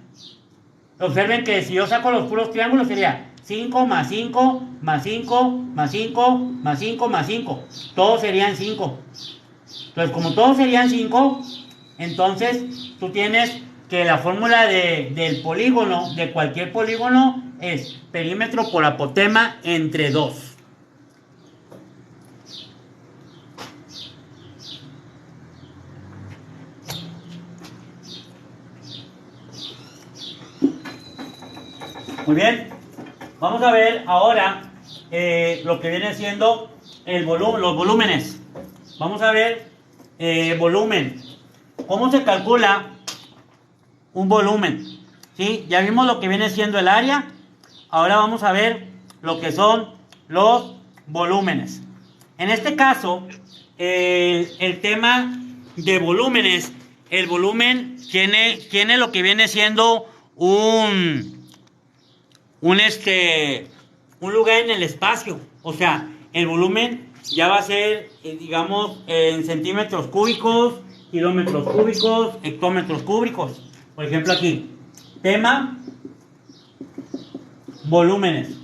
Observen que si yo saco los puros triángulos sería 5 más 5 más 5 más 5 más 5 más 5. Todos serían 5. Entonces, como todos serían 5, entonces tú tienes que la fórmula del polígono, de cualquier polígono, es perímetro por apotema entre 2. Muy bien, vamos a ver ahora lo que viene siendo los volúmenes. Vamos a ver volumen. ¿Cómo se calcula un volumen? ¿Sí? Ya vimos lo que viene siendo el área. Ahora vamos a ver lo que son los volúmenes. En este caso, el tema de volúmenes, el volumen tiene lo que viene siendo un lugar en el espacio. O sea, el volumen ya va a ser, digamos, en centímetros cúbicos, kilómetros cúbicos, hectómetros cúbicos. Por ejemplo, aquí, tema, volúmenes.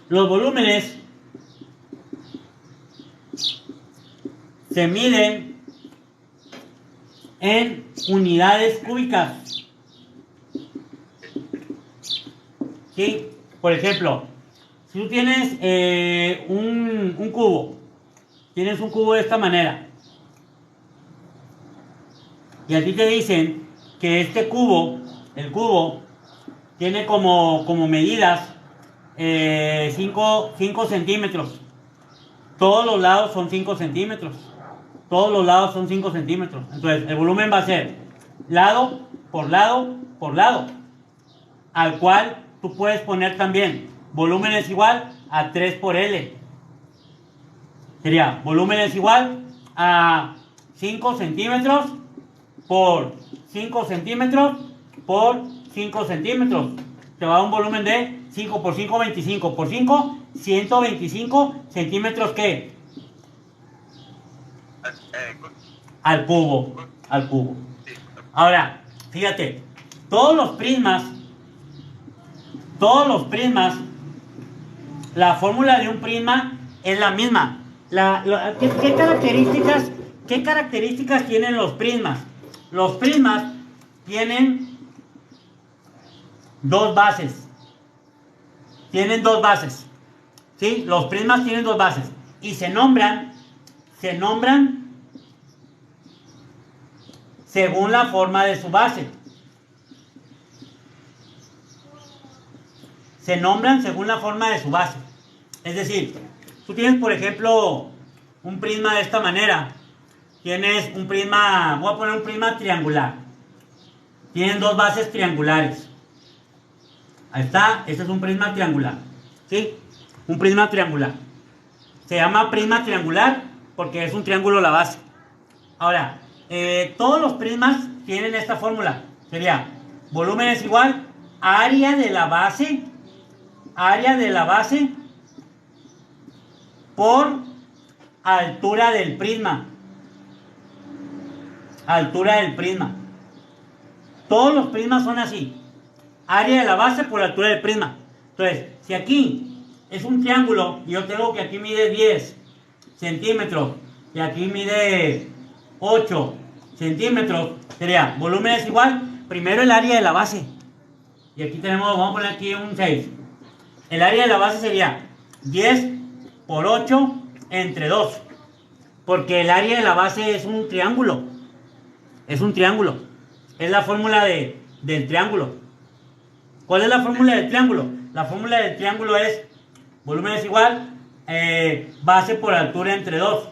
Los volúmenes se miden en unidades cúbicas. ¿Sí? Por ejemplo, si tú tienes un cubo, tienes un cubo de esta manera, y a ti te dicen que este cubo, el cubo, tiene como medidas 5 centímetros. Todos los lados son 5 centímetros. Todos los lados son 5 centímetros. Entonces, el volumen va a ser lado por lado por lado. Al cual tú puedes poner también volumen es igual a 3 por L. Sería volumen es igual a 5 centímetros por 5 centímetros por 5 centímetros. Te va a dar un volumen de 5 por 5, 25 por 5, 125 centímetros, ¿qué? Al cubo. Al cubo. Ahora, fíjate, todos los prismas, la fórmula de un prisma es la misma. ¿Qué características tienen los prismas? Los prismas tienen dos bases. ¿Sí? Los prismas tienen dos bases. Y se nombran según la forma de su base. Se nombran según la forma de su base. Es decir, tú tienes, por ejemplo, un prisma de esta manera. Tienes un prisma, voy a poner un prisma triangular. Tienen dos bases triangulares. Ahí está, este es un prisma triangular. ¿Sí? Un prisma triangular. Se llama prisma triangular porque es un triángulo la base. Ahora, todos los prismas tienen esta fórmula. Sería volumen es igual a área de la base por altura del prisma. Altura del prisma. Todos los prismas son así. Área de la base por altura del prisma. Entonces, si aquí es un triángulo, yo tengo que aquí mide 10 centímetros y aquí mide 8 centímetros, sería volumen es igual, primero el área de la base. Y aquí tenemos, vamos a poner aquí un 6. El área de la base sería 10 por 8 entre 2. Porque el área de la base es un triángulo. Es un triángulo. Es la fórmula del triángulo. ¿Cuál es la fórmula del triángulo? La fórmula del triángulo es volumen es igual base por altura entre 2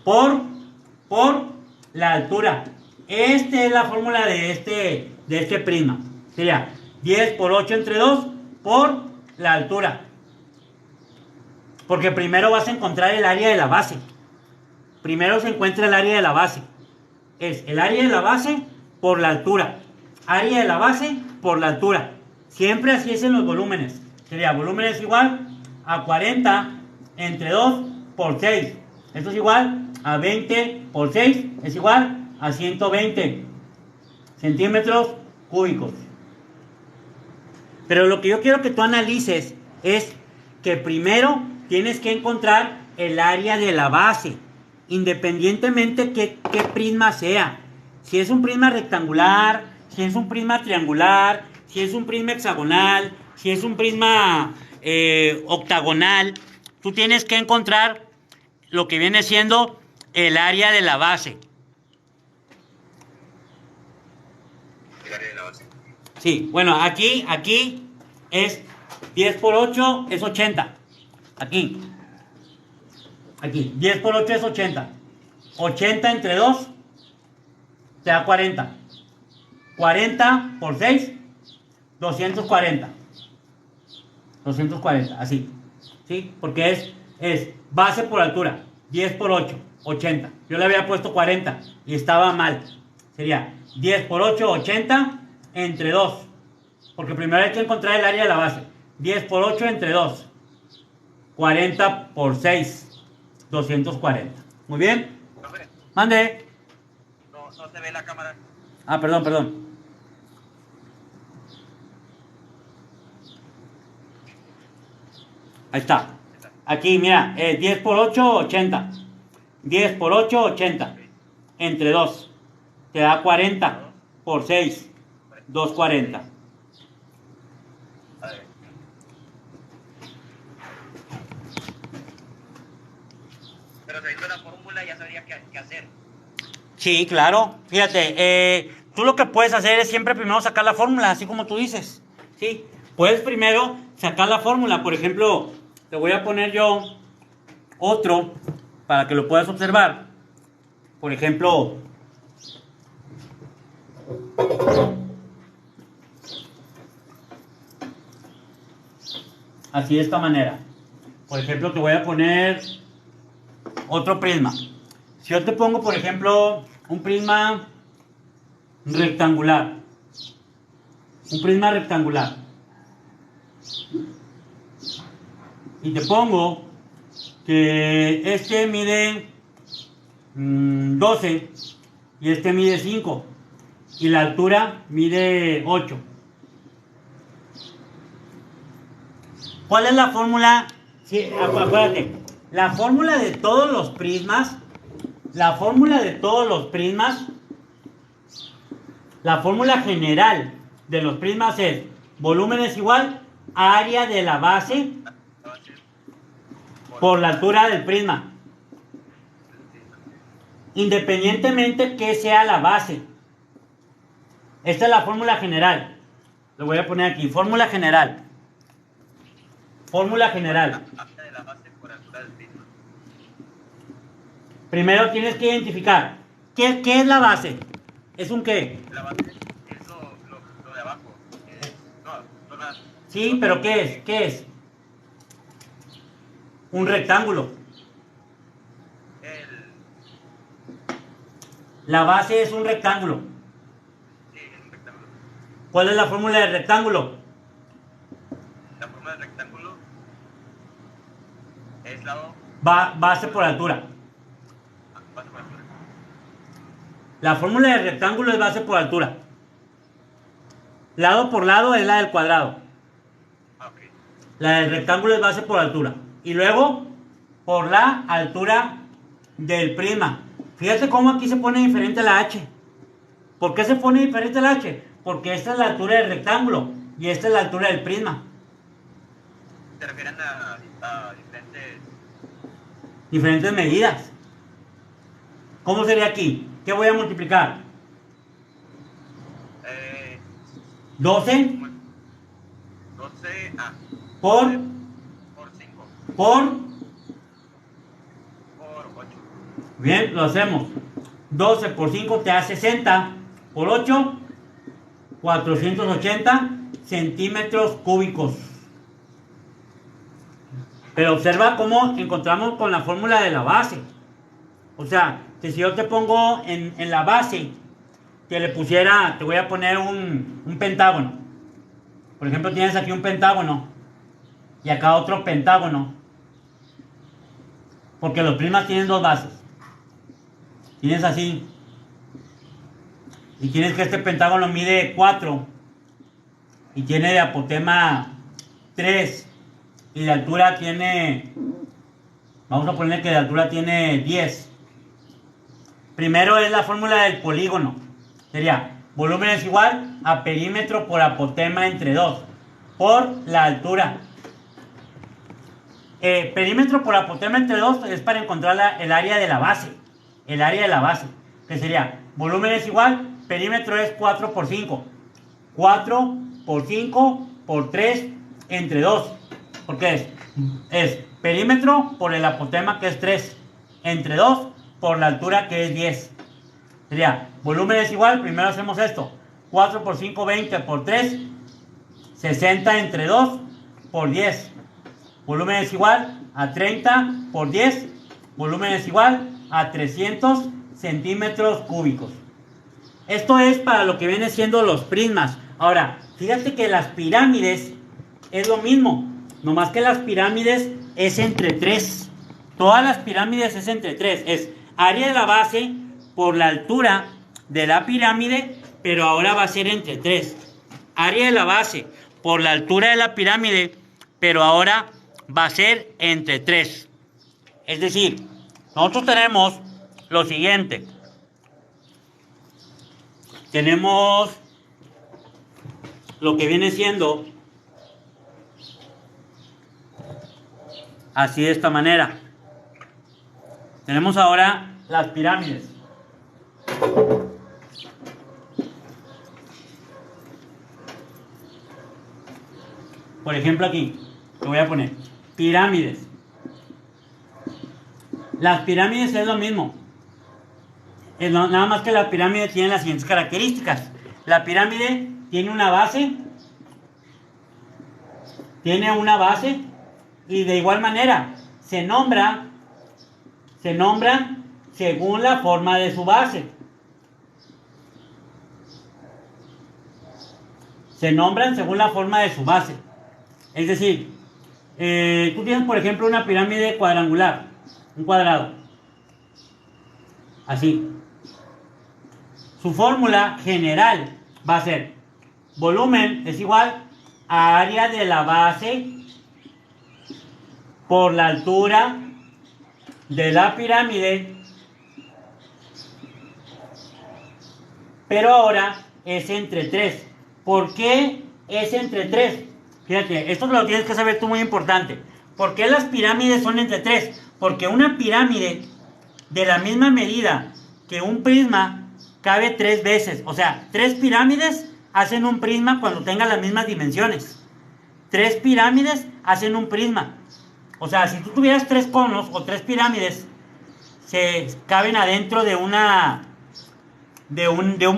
por la altura. Esta es la fórmula de este prisma. Sería 10 por 8 entre 2 por la altura. Porque primero vas a encontrar el área de la base. Primero se encuentra el área de la base. Es el área de la base por la altura. Área de la base por la altura. Siempre así es en los volúmenes. Sería volumen es igual a 40 entre 2 por 6. Esto es igual a 20 por 6. Es igual a 120 centímetros cúbicos. Pero lo que yo quiero que tú analices es que primero tienes que encontrar el área de la base. Independientemente qué prisma sea. Si es un prisma rectangular, si es un prisma triangular, si es un prisma hexagonal, si es un prisma octagonal, tú tienes que encontrar lo que viene siendo el área de la base. El área de la base. Sí, bueno, aquí es 10 por 8 es 80. Aquí, 10 por 8 es 80. 80 entre 2 te da 40. 40 por 6, 240. 240, así. ¿Sí? Porque es base por altura. 10 por 8, 80. Yo le había puesto 40 y estaba mal. Sería 10 por 8, 80 entre 2. Porque primero hay que encontrar el área de la base. 10 por 8 entre 2. 40 por 6, 240. Muy bien. Profe, Mande. no se ve la cámara. Ah, perdón. Ahí está. Aquí, mira, 10 por 8, 80. 10 por 8, 80. Entre 2. Te da 40 por 6, 240. A ver. Pero sabiendo la fórmula ya sabría qué hacer. Sí, claro. Fíjate, tú lo que puedes hacer es siempre primero sacar la fórmula, así como tú dices. Sí, puedes primero sacar la fórmula. Por ejemplo, te voy a poner yo otro para que lo puedas observar. Por ejemplo, así de esta manera. Por ejemplo, te voy a poner otro prisma. Si yo te pongo, por ejemplo, un prisma rectangular. Un prisma rectangular. Y te pongo que este mide 12 y este mide 5 y la altura mide 8. ¿Cuál es la fórmula? Sí, acuérdate, la fórmula de todos los prismas, la fórmula general de los prismas es volumen es igual a área de la base por la altura del prisma, independientemente que sea la base. Esta es la fórmula general. Lo voy a poner aquí, fórmula general. Fórmula general. De la base por altura del prisma. Primero tienes que identificar qué es la base. ¿Es un qué? La base es lo de abajo. No nada. Sí, pero ¿qué es? ¿Qué es? Un rectángulo. La base es un rectángulo. Sí, es un rectángulo. ¿Cuál es la fórmula del rectángulo? La forma del rectángulo es lado. Base por altura. Base por altura. La fórmula del rectángulo es base por altura. Lado por lado es la del cuadrado. Ok. La del rectángulo es base por altura. Y luego, por la altura del prisma. Fíjate cómo aquí se pone diferente la H. ¿Por qué se pone diferente la H? Porque esta es la altura del rectángulo y esta es la altura del prisma. Se refieren a Diferentes medidas. ¿Cómo sería aquí? ¿Qué voy a multiplicar? 12 12 por 5 por por 8. Bien, lo hacemos. 12 por 5 te da 60 por 8, 480 centímetros cúbicos. Pero observa cómo encontramos con la fórmula de la base. O sea, que si yo te pongo en la base, que le pusiera, te voy a poner un pentágono. Por ejemplo, tienes aquí un pentágono y acá otro pentágono. Porque los prismas tienen dos bases. Tienes así. Y tienes que este pentágono mide 4 y tiene de apotema 3 y de altura tiene, vamos a poner que de altura tiene 10. Primero es la fórmula del polígono. Sería volumen es igual a perímetro por apotema entre 2 por la altura. Perímetro por apotema entre 2 es para encontrar el área de la base. El área de la base. Que sería volumen es igual, perímetro es 4 por 5. 4 por 5 por 3 entre 2. ¿Por qué es? Es perímetro por el apotema que es 3 entre 2 por la altura, que es 10. Sería, volumen es igual, primero hacemos esto. 4 por 5, 20 por 3, 60 entre 2 por 10. Volumen es igual a 30 por 10. Volumen es igual a 300 centímetros cúbicos. Esto es para lo que viene siendo los prismas. Ahora, fíjate que las pirámides es lo mismo, nomás que las pirámides es entre 3. Todas las pirámides es entre 3. Es área de la base por la altura de la pirámide, pero ahora va a ser entre 3. Área de la base por la altura de la pirámide, pero ahora va a ser entre 3. Es decir, nosotros tenemos lo siguiente. Tenemos lo que viene siendo así, de esta manera. Tenemos ahora las pirámides. Por ejemplo, aquí te voy a poner pirámides. Las pirámides es lo mismo. Nada más que la pirámide tiene las siguientes características. La pirámide tiene una base. Y de igual manera se nombran según la forma de su base. Se nombran según la forma de su base. Es decir, tú tienes, por ejemplo, una pirámide cuadrangular, un cuadrado, así. Su fórmula general va a ser volumen es igual a área de la base por la altura de la pirámide, pero ahora es entre 3. ¿Por qué es entre 3? Fíjate, esto lo tienes que saber tú, muy importante. ¿Por qué las pirámides son entre 3? Porque una pirámide de la misma medida que un prisma cabe 3 veces. O sea, 3 pirámides hacen un prisma cuando tengan las mismas dimensiones. 3 pirámides hacen un prisma. O sea, si tú tuvieras 3 conos o 3 pirámides, se caben adentro de un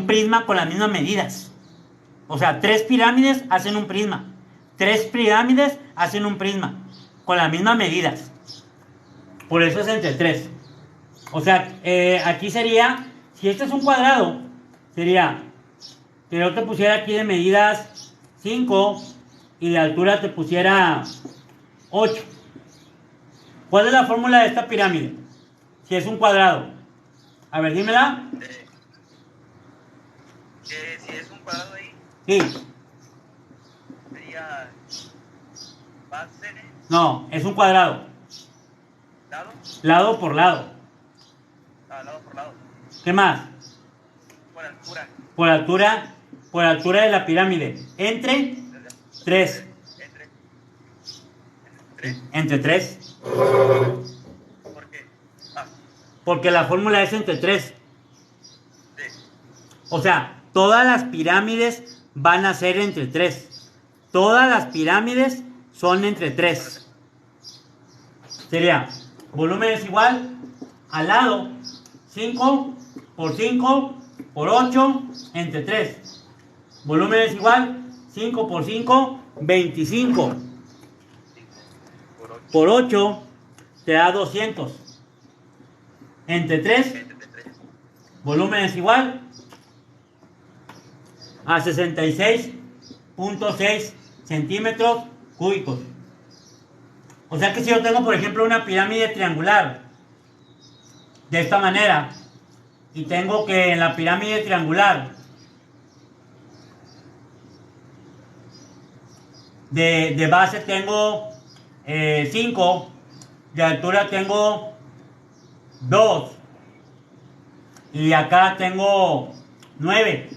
prisma con las mismas medidas. O sea, 3 pirámides hacen un prisma. 3 pirámides hacen un prisma con las mismas medidas. Por eso es entre 3. O sea, aquí sería, si este es un cuadrado, sería que yo te pusiera aquí de medidas 5 y de altura te pusiera 8. ¿Cuál es la fórmula de esta pirámide? Si es un cuadrado. A ver, dímela. Si es un cuadrado ahí, Sí. sería base, No, es un cuadrado. lado, Lado por lado. lado por lado, ¿Qué más? por altura, Por altura de la pirámide. Entre 3. entre 3. Entre 3. ¿Por qué? Porque la fórmula es entre 3. Sí. O sea, todas las pirámides van a ser entre 3. Todas las pirámides son entre 3. Sería, volumen es igual al lado 5 por 5 por 8 entre 3. Volumen es igual 5 por 5, 25. Por 8 te da 200. Entre 3, volumen es igual a 66.6 centímetros cúbicos. O sea que si yo tengo, por ejemplo, una pirámide triangular de esta manera, y tengo que en la pirámide triangular de base tengo 5, de altura tengo 2, y acá tengo 9.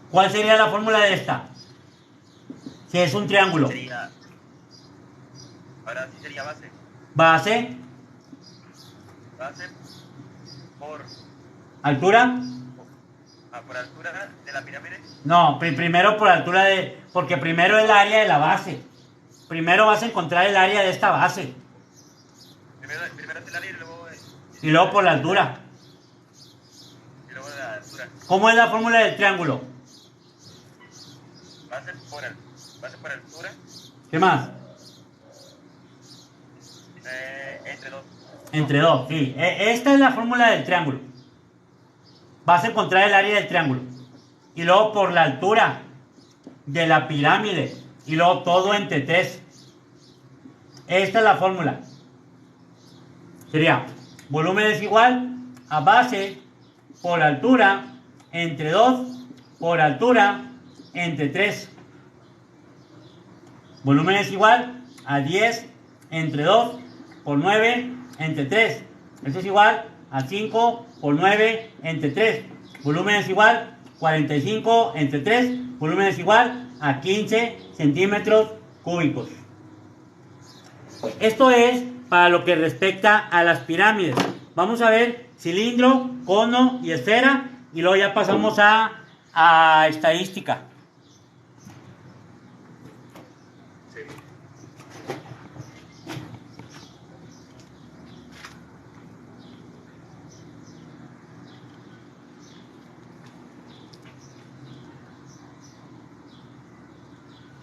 ¿Cuál sería la fórmula de esta? Si es un triángulo. Ahora sí sería base. Base. Base por ¿Altura? por altura de la pirámide. No, primero por altura de... Porque primero es el área de la base. Primero vas a encontrar el área de esta base. Primero es el área y luego y luego por la altura. Y luego la altura. ¿Cómo es la fórmula del triángulo? Base por altura. ¿Qué más? Entre 2. Entre 2, sí. Esta es la fórmula del triángulo. Vas a encontrar el área del triángulo. Y luego por la altura de la pirámide. Y luego todo entre 3. Esta es la fórmula. Sería, volumen es igual a base por altura entre 2 por altura entre 3. Volumen es igual a 10 entre 2 por 9 entre 3. Esto es igual a 5 por 9 entre 3. Volumen es igual a 45 entre 3. Volumen es igual a 15 centímetros cúbicos. Esto es para lo que respecta a las pirámides. Vamos a ver cilindro, cono y esfera. Y luego ya pasamos a estadística.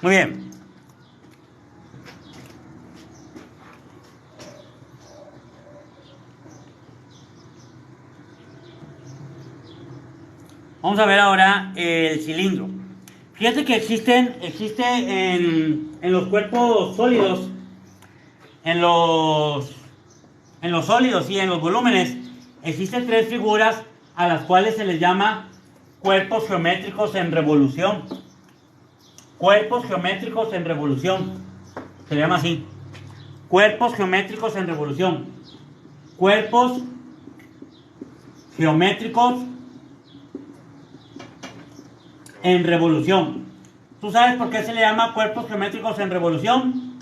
Muy bien. Vamos a ver ahora el cilindro. Fíjate que existe en los cuerpos sólidos, en los sólidos y en los volúmenes, existen 3 figuras a las cuales se les llama cuerpos geométricos en revolución. Cuerpos geométricos en revolución. Se llama así. Cuerpos geométricos en revolución. Cuerpos geométricos en revolución. ¿Tú sabes por qué se le llama cuerpos geométricos en revolución?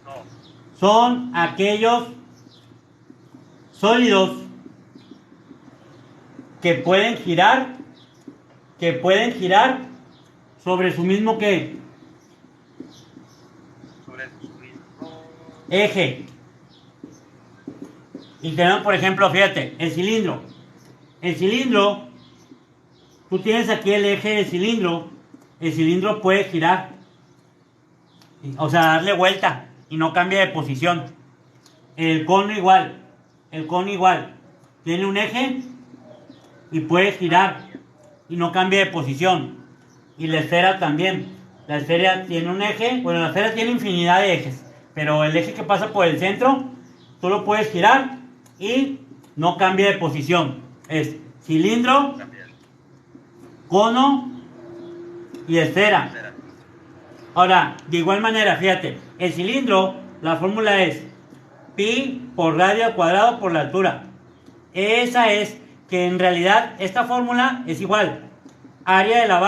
No. Son aquellos sólidos que pueden girar sobre su mismo ¿qué? Sobre su mismo Eje. Y tenemos, por ejemplo, fíjate, el cilindro. El cilindro, tú tienes aquí el eje del cilindro. El cilindro puede girar, o sea, darle vuelta y no cambia de posición. El cono igual. El cono igual. Tiene un eje y puede girar y no cambia de posición. Y la esfera también. La esfera tiene un eje. Bueno, la esfera tiene infinidad de ejes, pero el eje que pasa por el centro, tú lo puedes girar y no cambia de posición. Es cilindro, cono y esfera. Ahora, de igual manera, fíjate, el cilindro, la fórmula es pi por radio al cuadrado por la altura. Esa es que en realidad esta fórmula es igual. Área de la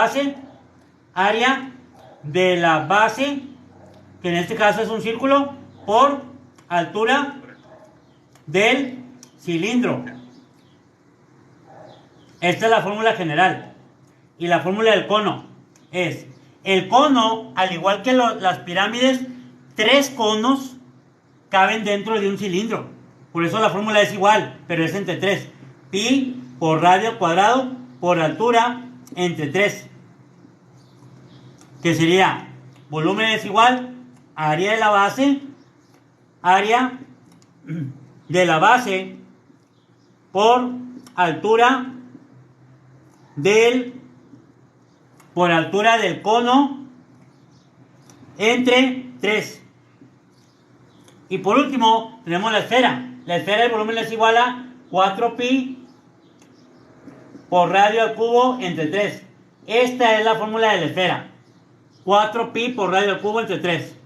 base, que en este caso es un círculo, por altura del cilindro. Esta es la fórmula general. Y la fórmula del cono es, el cono, al igual que las pirámides, 3 conos caben dentro de un cilindro. Por eso la fórmula es igual, pero es entre 3. Pi por radio al cuadrado por altura entre 3. Que sería, volumen es igual a área de la base por altura del cono entre 3. Y por último tenemos la esfera. La esfera, el volumen es igual a 4pi por radio al cubo entre 3. Esta es la fórmula de la esfera. 4pi por radio al cubo entre 3.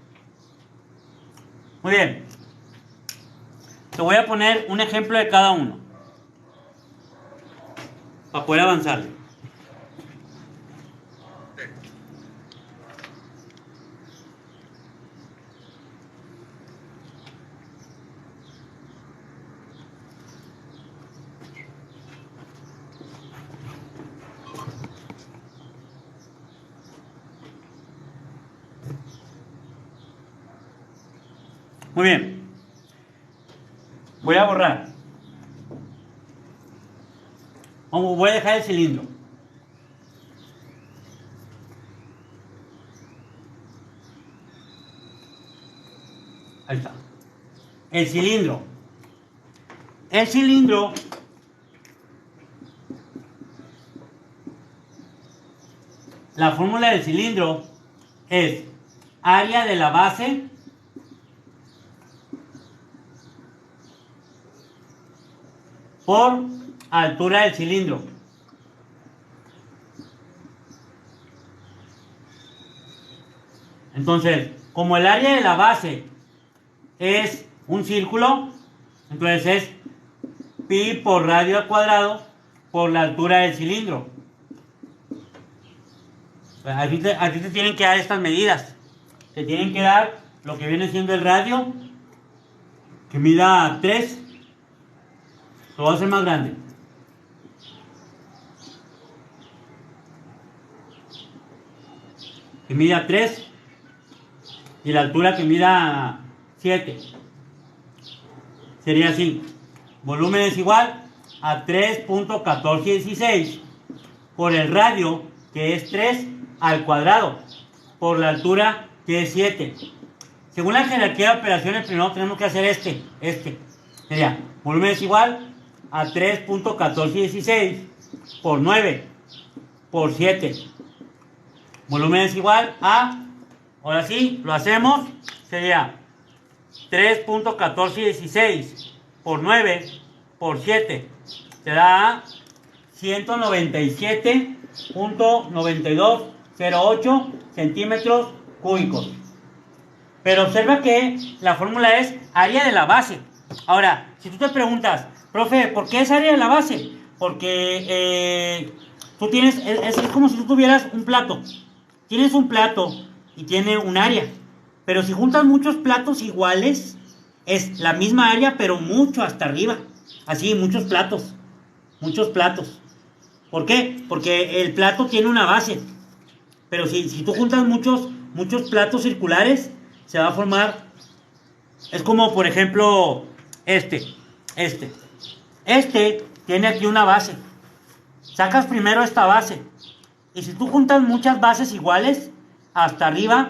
Muy bien. Te voy a poner un ejemplo de cada uno para poder avanzar. Muy bien. Voy a borrar. Voy a dejar el cilindro. Ahí está. El cilindro. El cilindro la fórmula del cilindro es área de la base por altura del cilindro. Entonces, como el área de la base es un círculo, entonces es pi por radio al cuadrado por la altura del cilindro. Aquí te tienen que dar estas medidas. Te tienen que dar lo que viene siendo el radio, que mida 3. Lo voy a hacer más grande. Que mida 3. Y la altura que mida 7. Sería así. Volumen es igual a 3.1416 por el radio, que es 3 al cuadrado, por la altura, que es 7. Según la jerarquía de operaciones, primero tenemos que hacer este. Sería, volumen es igual a 3.1416 por 9 por 7. Volumen es igual a, ahora sí, lo hacemos, sería 3.1416 por 9 por 7. Te da 197.9208 centímetros cúbicos. Pero observa que la fórmula es área de la base. Ahora, si tú te preguntas, profe, ¿por qué es área de la base? Porque tú tienes, es como si tú tuvieras un plato. Tienes un plato y tiene un área. Pero si juntas muchos platos iguales, es la misma área, pero mucho hasta arriba. Así, muchos platos. Muchos platos. ¿Por qué? Porque el plato tiene una base. Pero si tú juntas muchos platos circulares, se va a formar. Es como, por ejemplo, este tiene aquí una base. Sacas primero esta base. Y si tú juntas muchas bases iguales, hasta arriba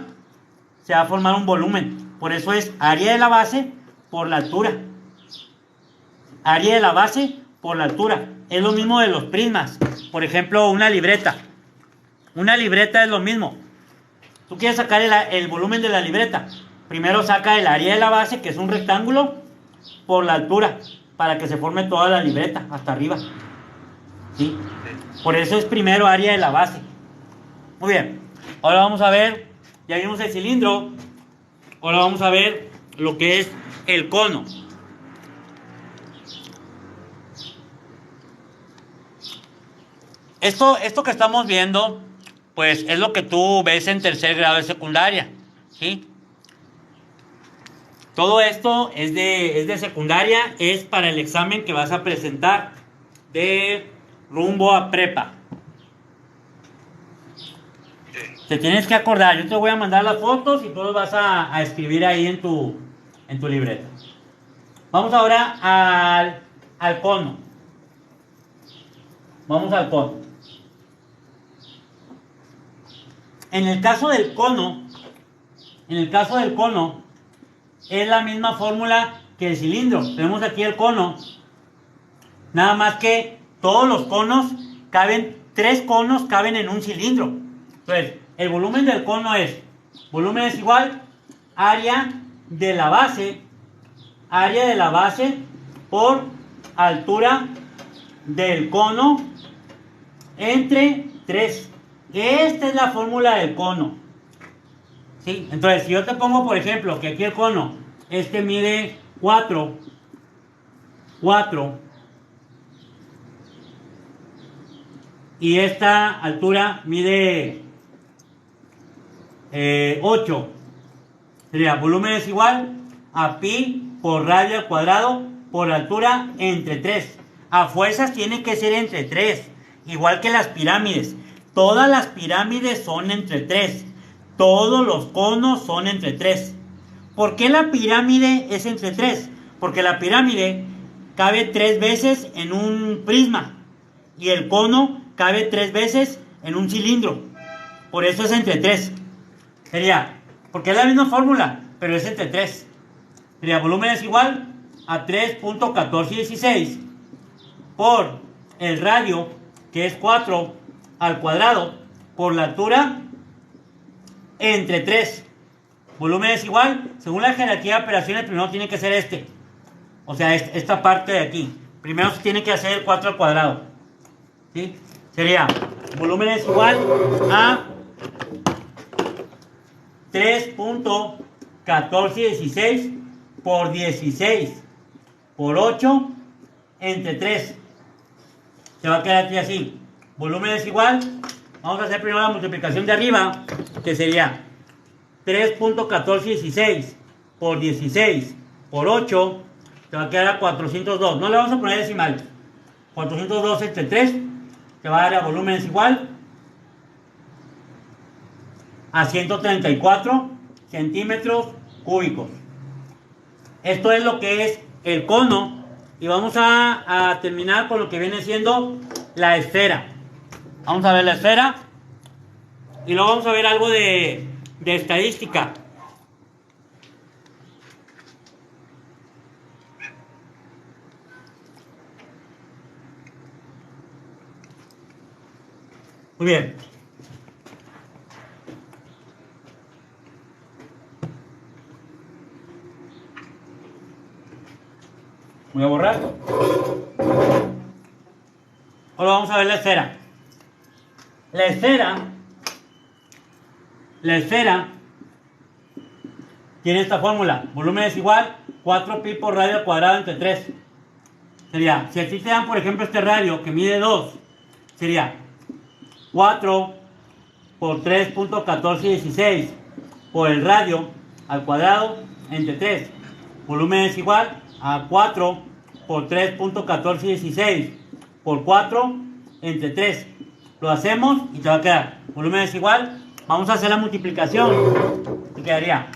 se va a formar un volumen. Por eso es área de la base por la altura. Área de la base por la altura. Es lo mismo de los prismas. Por ejemplo, una libreta. Una libreta es lo mismo. Tú quieres sacar el volumen de la libreta. Primero saca el área de la base, que es un rectángulo, por la altura, para que se forme toda la libreta, hasta arriba. ¿Sí? Por eso es primero área de la base. Muy bien. Ahora vamos a ver, ya vimos el cilindro. Ahora vamos a ver lo que es el cono. Esto que estamos viendo, pues es lo que tú ves en tercer grado de secundaria, ¿sí? Todo esto es de secundaria, es para el examen que vas a presentar de rumbo a prepa. Te tienes que acordar, yo te voy a mandar las fotos y tú los vas a escribir ahí en tu libreta. Vamos ahora al cono. Vamos al cono. En el caso del cono, es la misma fórmula que el cilindro. Tenemos aquí el cono. Nada más que todos los conos caben, 3 conos caben en un cilindro. Entonces, el volumen del cono volumen es igual área de la base por altura del cono entre 3. Esta es la fórmula del cono. ¿Sí? Entonces, si yo te pongo, por ejemplo, que aquí el cono, mide 4, y esta altura mide 8. Sería, volumen es igual a pi por radio al cuadrado por altura entre 3. A fuerzas tiene que ser entre 3, igual que las pirámides. Todas las pirámides son entre 3. Todos los conos son entre 3. ¿Por qué la pirámide es entre 3? Porque la pirámide cabe 3 veces en un prisma y el cono cabe 3 veces en un cilindro. Por eso es entre 3. Sería, porque es la misma fórmula, pero es entre 3. Sería volumen es igual a 3.1416 por el radio, que es 4 al cuadrado, por la altura entre 3. Volumen es igual, según la jerarquía de operaciones, primero tiene que ser este. O sea, esta parte de aquí. Primero se tiene que hacer el 4 al cuadrado. ¿Sí? Sería, volumen es igual a 3.1416 por 16 por 8 entre 3. Se va a quedar aquí así. Volumen es igual. Vamos a hacer primero la multiplicación de arriba, que sería 3.1416 por 16 por 8. Se va a quedar a 402. No le vamos a poner decimal. 402 entre 3. Se va a dar a volumen es igual a 134 centímetros cúbicos. Esto es lo que es el cono. Y vamos a terminar con lo que viene siendo la esfera. Vamos a ver la esfera. Y luego vamos a ver algo de estadística. Muy bien. Voy a borrar. Ahora vamos a ver la esfera. La esfera tiene esta fórmula. Volumen es igual 4pi por radio al cuadrado entre 3. Sería, si aquí te dan por ejemplo este radio que mide 2, sería 4 por 3.1416 por el radio al cuadrado entre 3. Volumen es igual a 4 por 3.1416 por 4 entre 3. Lo hacemos y te va a quedar. Volumen es igual. Vamos a hacer la multiplicación. Y quedaría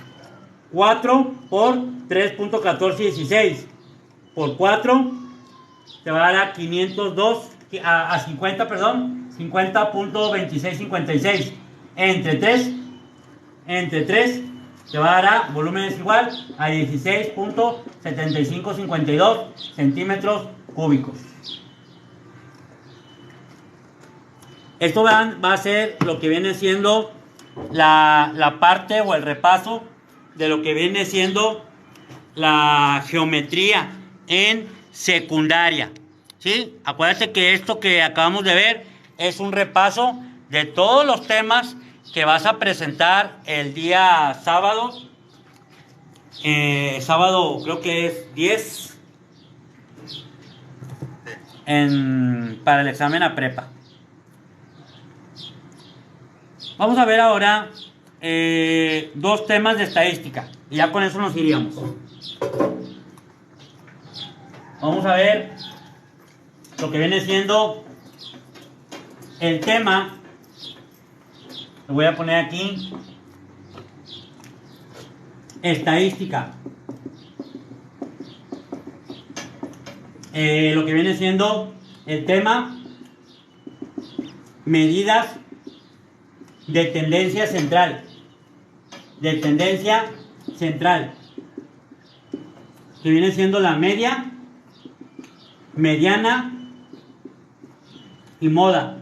4 por 3.1416 por 4. Te va a dar a 502, a 50, perdón. 50.2656 entre 3. Entre 3. Te va a dar a, volumen es igual a 16.7552 centímetros cúbicos. Esto va a ser lo que viene siendo la parte o el repaso de lo que viene siendo la geometría en secundaria. ¿Sí? Acuérdate que esto que acabamos de ver es un repaso de todos los temas que vas a presentar el día sábado. Sábado creo que es 10 para el examen a prepa. Vamos a ver ahora 2 temas de estadística y ya con eso nos iríamos. Vamos a ver lo que viene siendo el tema. Lo voy a poner aquí. Estadística. Lo que viene siendo el tema medidas de tendencia central. De tendencia central. Que viene siendo la media, mediana y moda.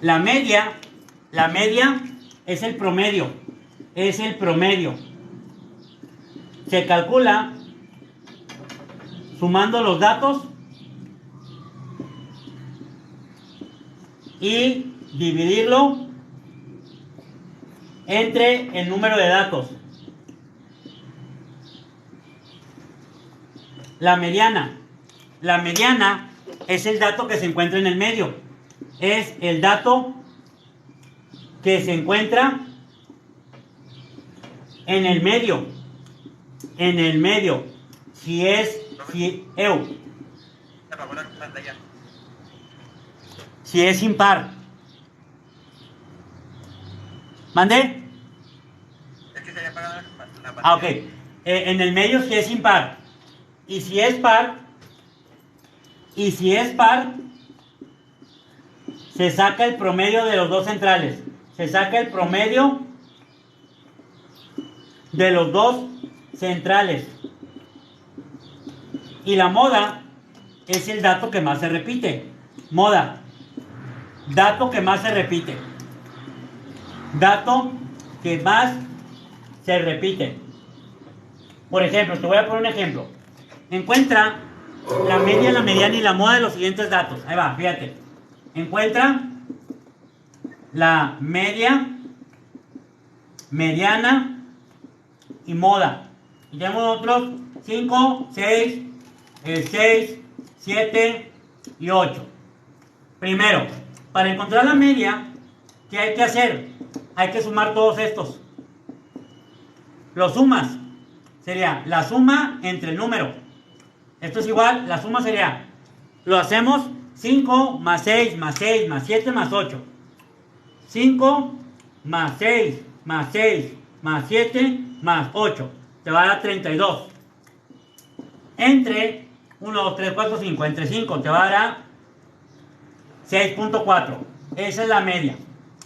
La media es el promedio. Es el promedio. Se calcula sumando los datos y dividirlo entre el número de datos. La mediana es el dato que se encuentra en el medio. Es el dato que se encuentra en el medio. En el medio. Si es impar. ¿Mandé? Es que se haya apagado la pantalla. Ok. En el medio si es impar. Y si es par, se saca el promedio de los dos centrales. Se saca el promedio de los dos centrales. Y la moda es el dato que más se repite. Moda, dato que más se repite. Dato que más se repite. Por ejemplo, te voy a poner un ejemplo. Encuentra la media, la mediana y la moda de los siguientes datos. Ahí va, fíjate. Encuentra la media, mediana y moda. Y tenemos otros 5, 6, 6, 7 y 8. Primero, para encontrar la media, ¿qué hay que hacer? Hay que sumar todos estos. Los sumas. Sería la suma entre el número. Esto es igual, la suma sería, lo hacemos 5 más 6 más 6 más 7 más 8. 5 más 6 más 6 más 7 más 8. Te va a dar 32. Entre 1, 2, 3, 4, 5. Entre 5 te va a dar 6.4. Esa es la media.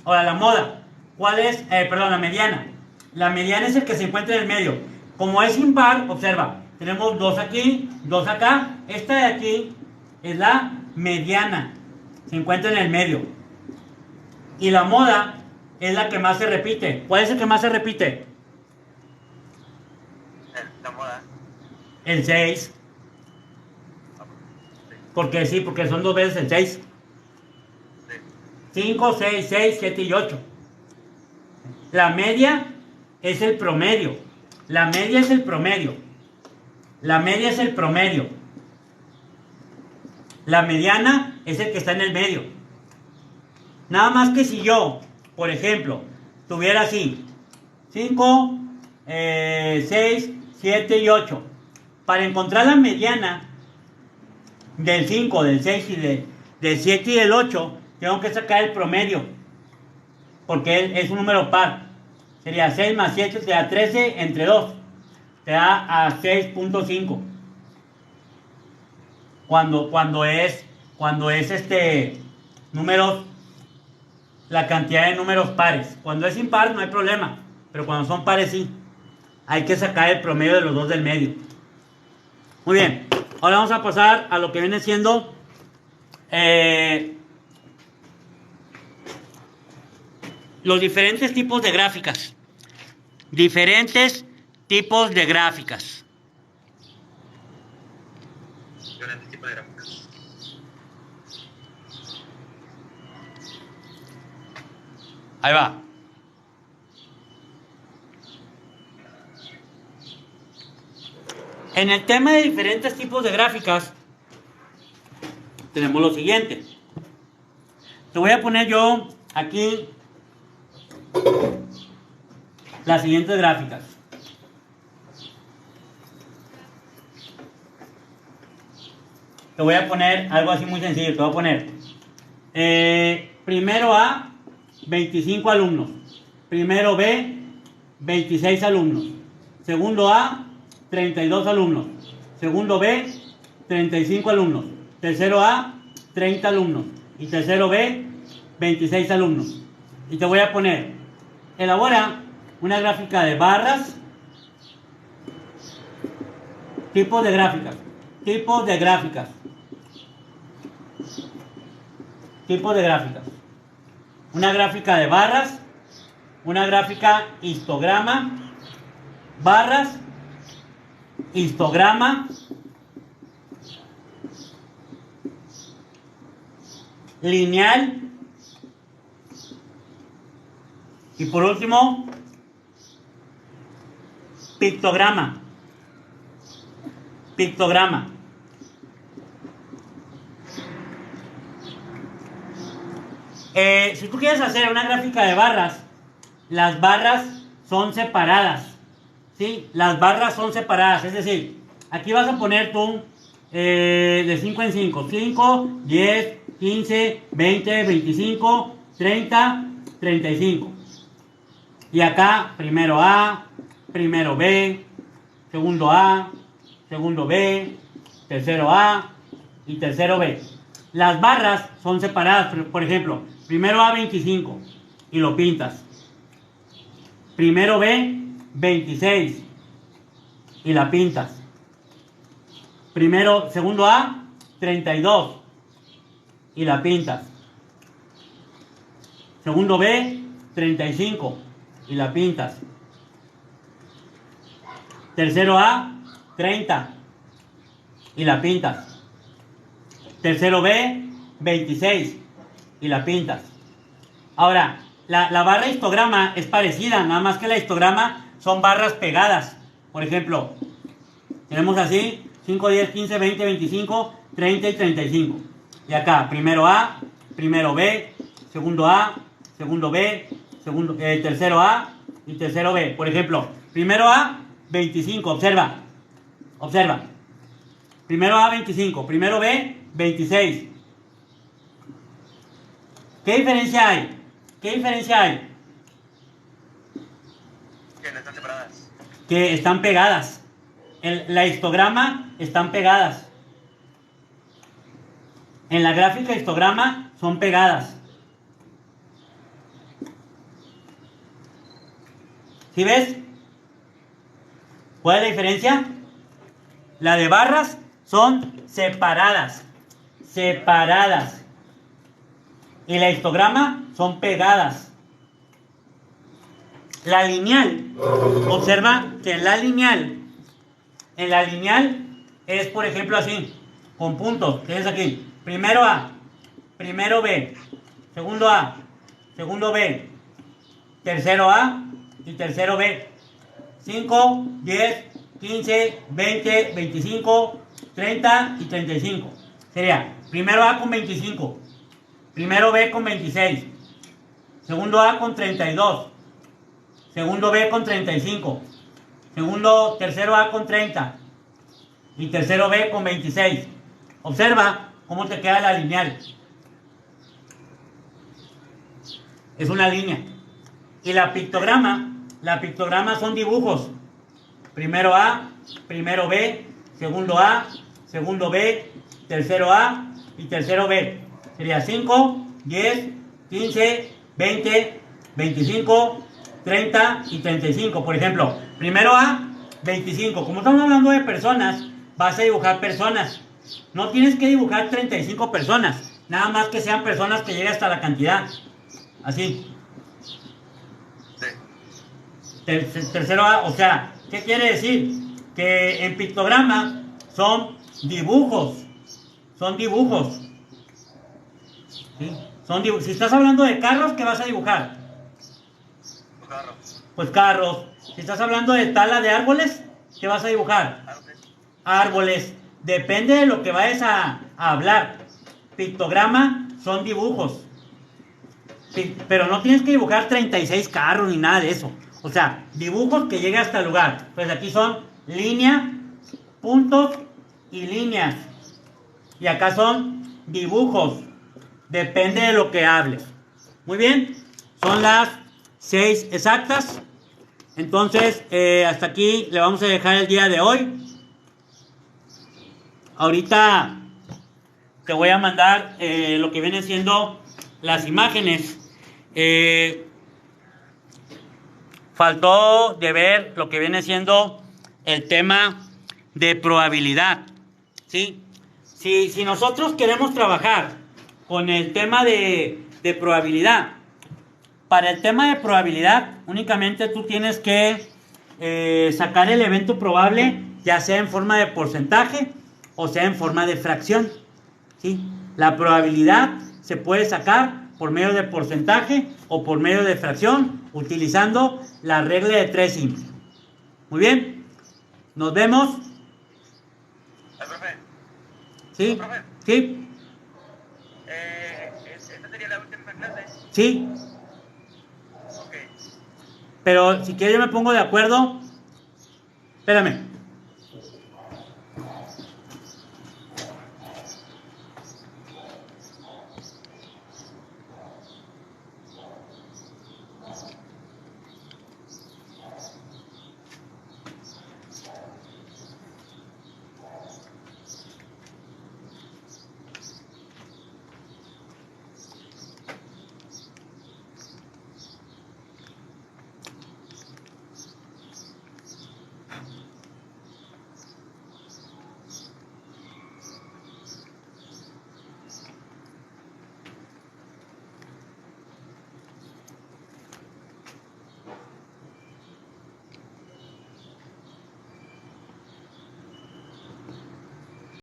Ahora la moda. ¿Cuál es? Perdón, la mediana. La mediana es el que se encuentra en el medio. Como es impar, observa. Tenemos 2 aquí, 2 acá. Esta de aquí es la mediana. Se encuentra en el medio. Y la moda es la que más se repite. ¿Cuál es el que más se repite? La moda. El 6. Porque sí, porque son 2 veces el 6. 5, 6, 6, 7 y 8. La media es el promedio. La media es el promedio. La media es el promedio. La mediana es el que está en el medio. Nada más que si yo, por ejemplo, tuviera así 5, 6, 7 y 8. Para encontrar la mediana del 5, del 6 y del 7 y del 8, tengo que sacar el promedio. Porque es un número par. Sería 6 más 7, te da 13 entre 2. Te da a 6.5. Cuando es números, la cantidad de números pares. Cuando es impar no hay problema. Pero cuando son pares sí. Hay que sacar el promedio de los dos del medio. Muy bien. Ahora vamos a pasar a lo que viene siendo los diferentes tipos de gráficas. Diferentes tipos de gráficas. Diferentes tipos de gráficas. Ahí va. En el tema de diferentes tipos de gráficas, tenemos lo siguiente. Te voy a poner yo aquí las siguientes gráficas. Te voy a poner algo así muy sencillo. Te voy a poner primero A, 25 alumnos. Primero B, 26 alumnos. Segundo A, 32 alumnos. Segundo B, 35 alumnos. Tercero A, 30 alumnos. Y tercero B, 26 alumnos. Y te voy a poner, elabora una gráfica de barras. Tipos de gráficas. Tipos de gráficas. Tipos de gráficas. Una gráfica de barras. Una gráfica histograma. Barras. Histograma. Lineal. Y por último, pictograma. Pictograma. Si tú quieres hacer una gráfica de barras, las barras son separadas. ¿Sí? Las barras son separadas. Es decir, aquí vas a poner tú de 5 en 5. 5, 10, 15, 20, 25, 30, 35. Y acá, primero A, primero B, segundo A, segundo B, tercero A y tercero B. Las barras son separadas, por ejemplo, primero A 25 y lo pintas. Primero B 26 y la pintas. Segundo A 32 y la pintas. Segundo B 35 y la pintas. Tercero A 30 y la pintas. Tercero B 26 y la pintas. Ahora, la barra histograma es parecida, nada más que la histograma son barras pegadas. Por ejemplo, tenemos así 5, 10, 15, 20, 25, 30 y 35. Y acá, primero A, primero B, segundo A, segundo B, tercero A y tercero B. Por ejemplo, primero A, 25, observa. Primero A, 25, primero B, 26. ¿Qué diferencia hay? Que no están separadas. Que están pegadas. La histograma están pegadas. En la gráfica histograma son pegadas. ¿Sí ves? ¿Cuál es la diferencia? La de barras son separadas. Y la histograma son pegadas. La lineal, observa que en la lineal es, por ejemplo, así, con puntos, que es aquí. Primero A, primero B, segundo A, segundo B, tercero A y tercero B. 5, 10, 15, 20, 25, 30 y 35. Sería primero A con 25, primero B con 26, segundo A con 32, segundo B con 35, tercero A con 30 y tercero B con 26. Observa cómo te queda la lineal. Es una línea. Y la pictograma son dibujos. Primero A, primero B, segundo A, segundo B, tercero A y tercero B. Sería 5, 10, 15, 20, 25, 30 y 35. Por ejemplo, primero A, 25. Como estamos hablando de personas, vas a dibujar personas. No tienes que dibujar 35 personas. Nada más que sean personas que lleguen hasta la cantidad. Así. Tercero A, o sea, ¿qué quiere decir? Que en pictograma son dibujos. ¿Sí? Si estás hablando de carros, ¿qué vas a dibujar? Pues carros. Si estás hablando de tala de árboles, ¿qué vas a dibujar? Árboles. Depende de lo que vayas a hablar. Pictograma son dibujos. Pero no tienes que dibujar 36 carros ni nada de eso. O sea, dibujos que lleguen hasta el lugar. Pues aquí son línea, puntos y líneas. Y acá son dibujos. Depende de lo que hables. Muy bien. Son las 6 exactas. Entonces, hasta aquí le vamos a dejar el día de hoy. Ahorita te voy a mandar lo que vienen siendo las imágenes. Faltó de ver lo que viene siendo el tema de probabilidad, ¿sí? Si nosotros queremos trabajar con el tema de probabilidad, para el tema de probabilidad únicamente tú tienes que sacar el evento probable, ya sea en forma de porcentaje o sea en forma de fracción, ¿sí? La probabilidad se puede sacar por medio de porcentaje o por medio de fracción, utilizando la regla de 3 simples. Muy bien, nos vemos. Profe. ¿Sí? Profe. ¿Sí? ¿Esta sería la última clase? Sí. Ok. Pero si quieres yo me pongo de acuerdo. Espérame.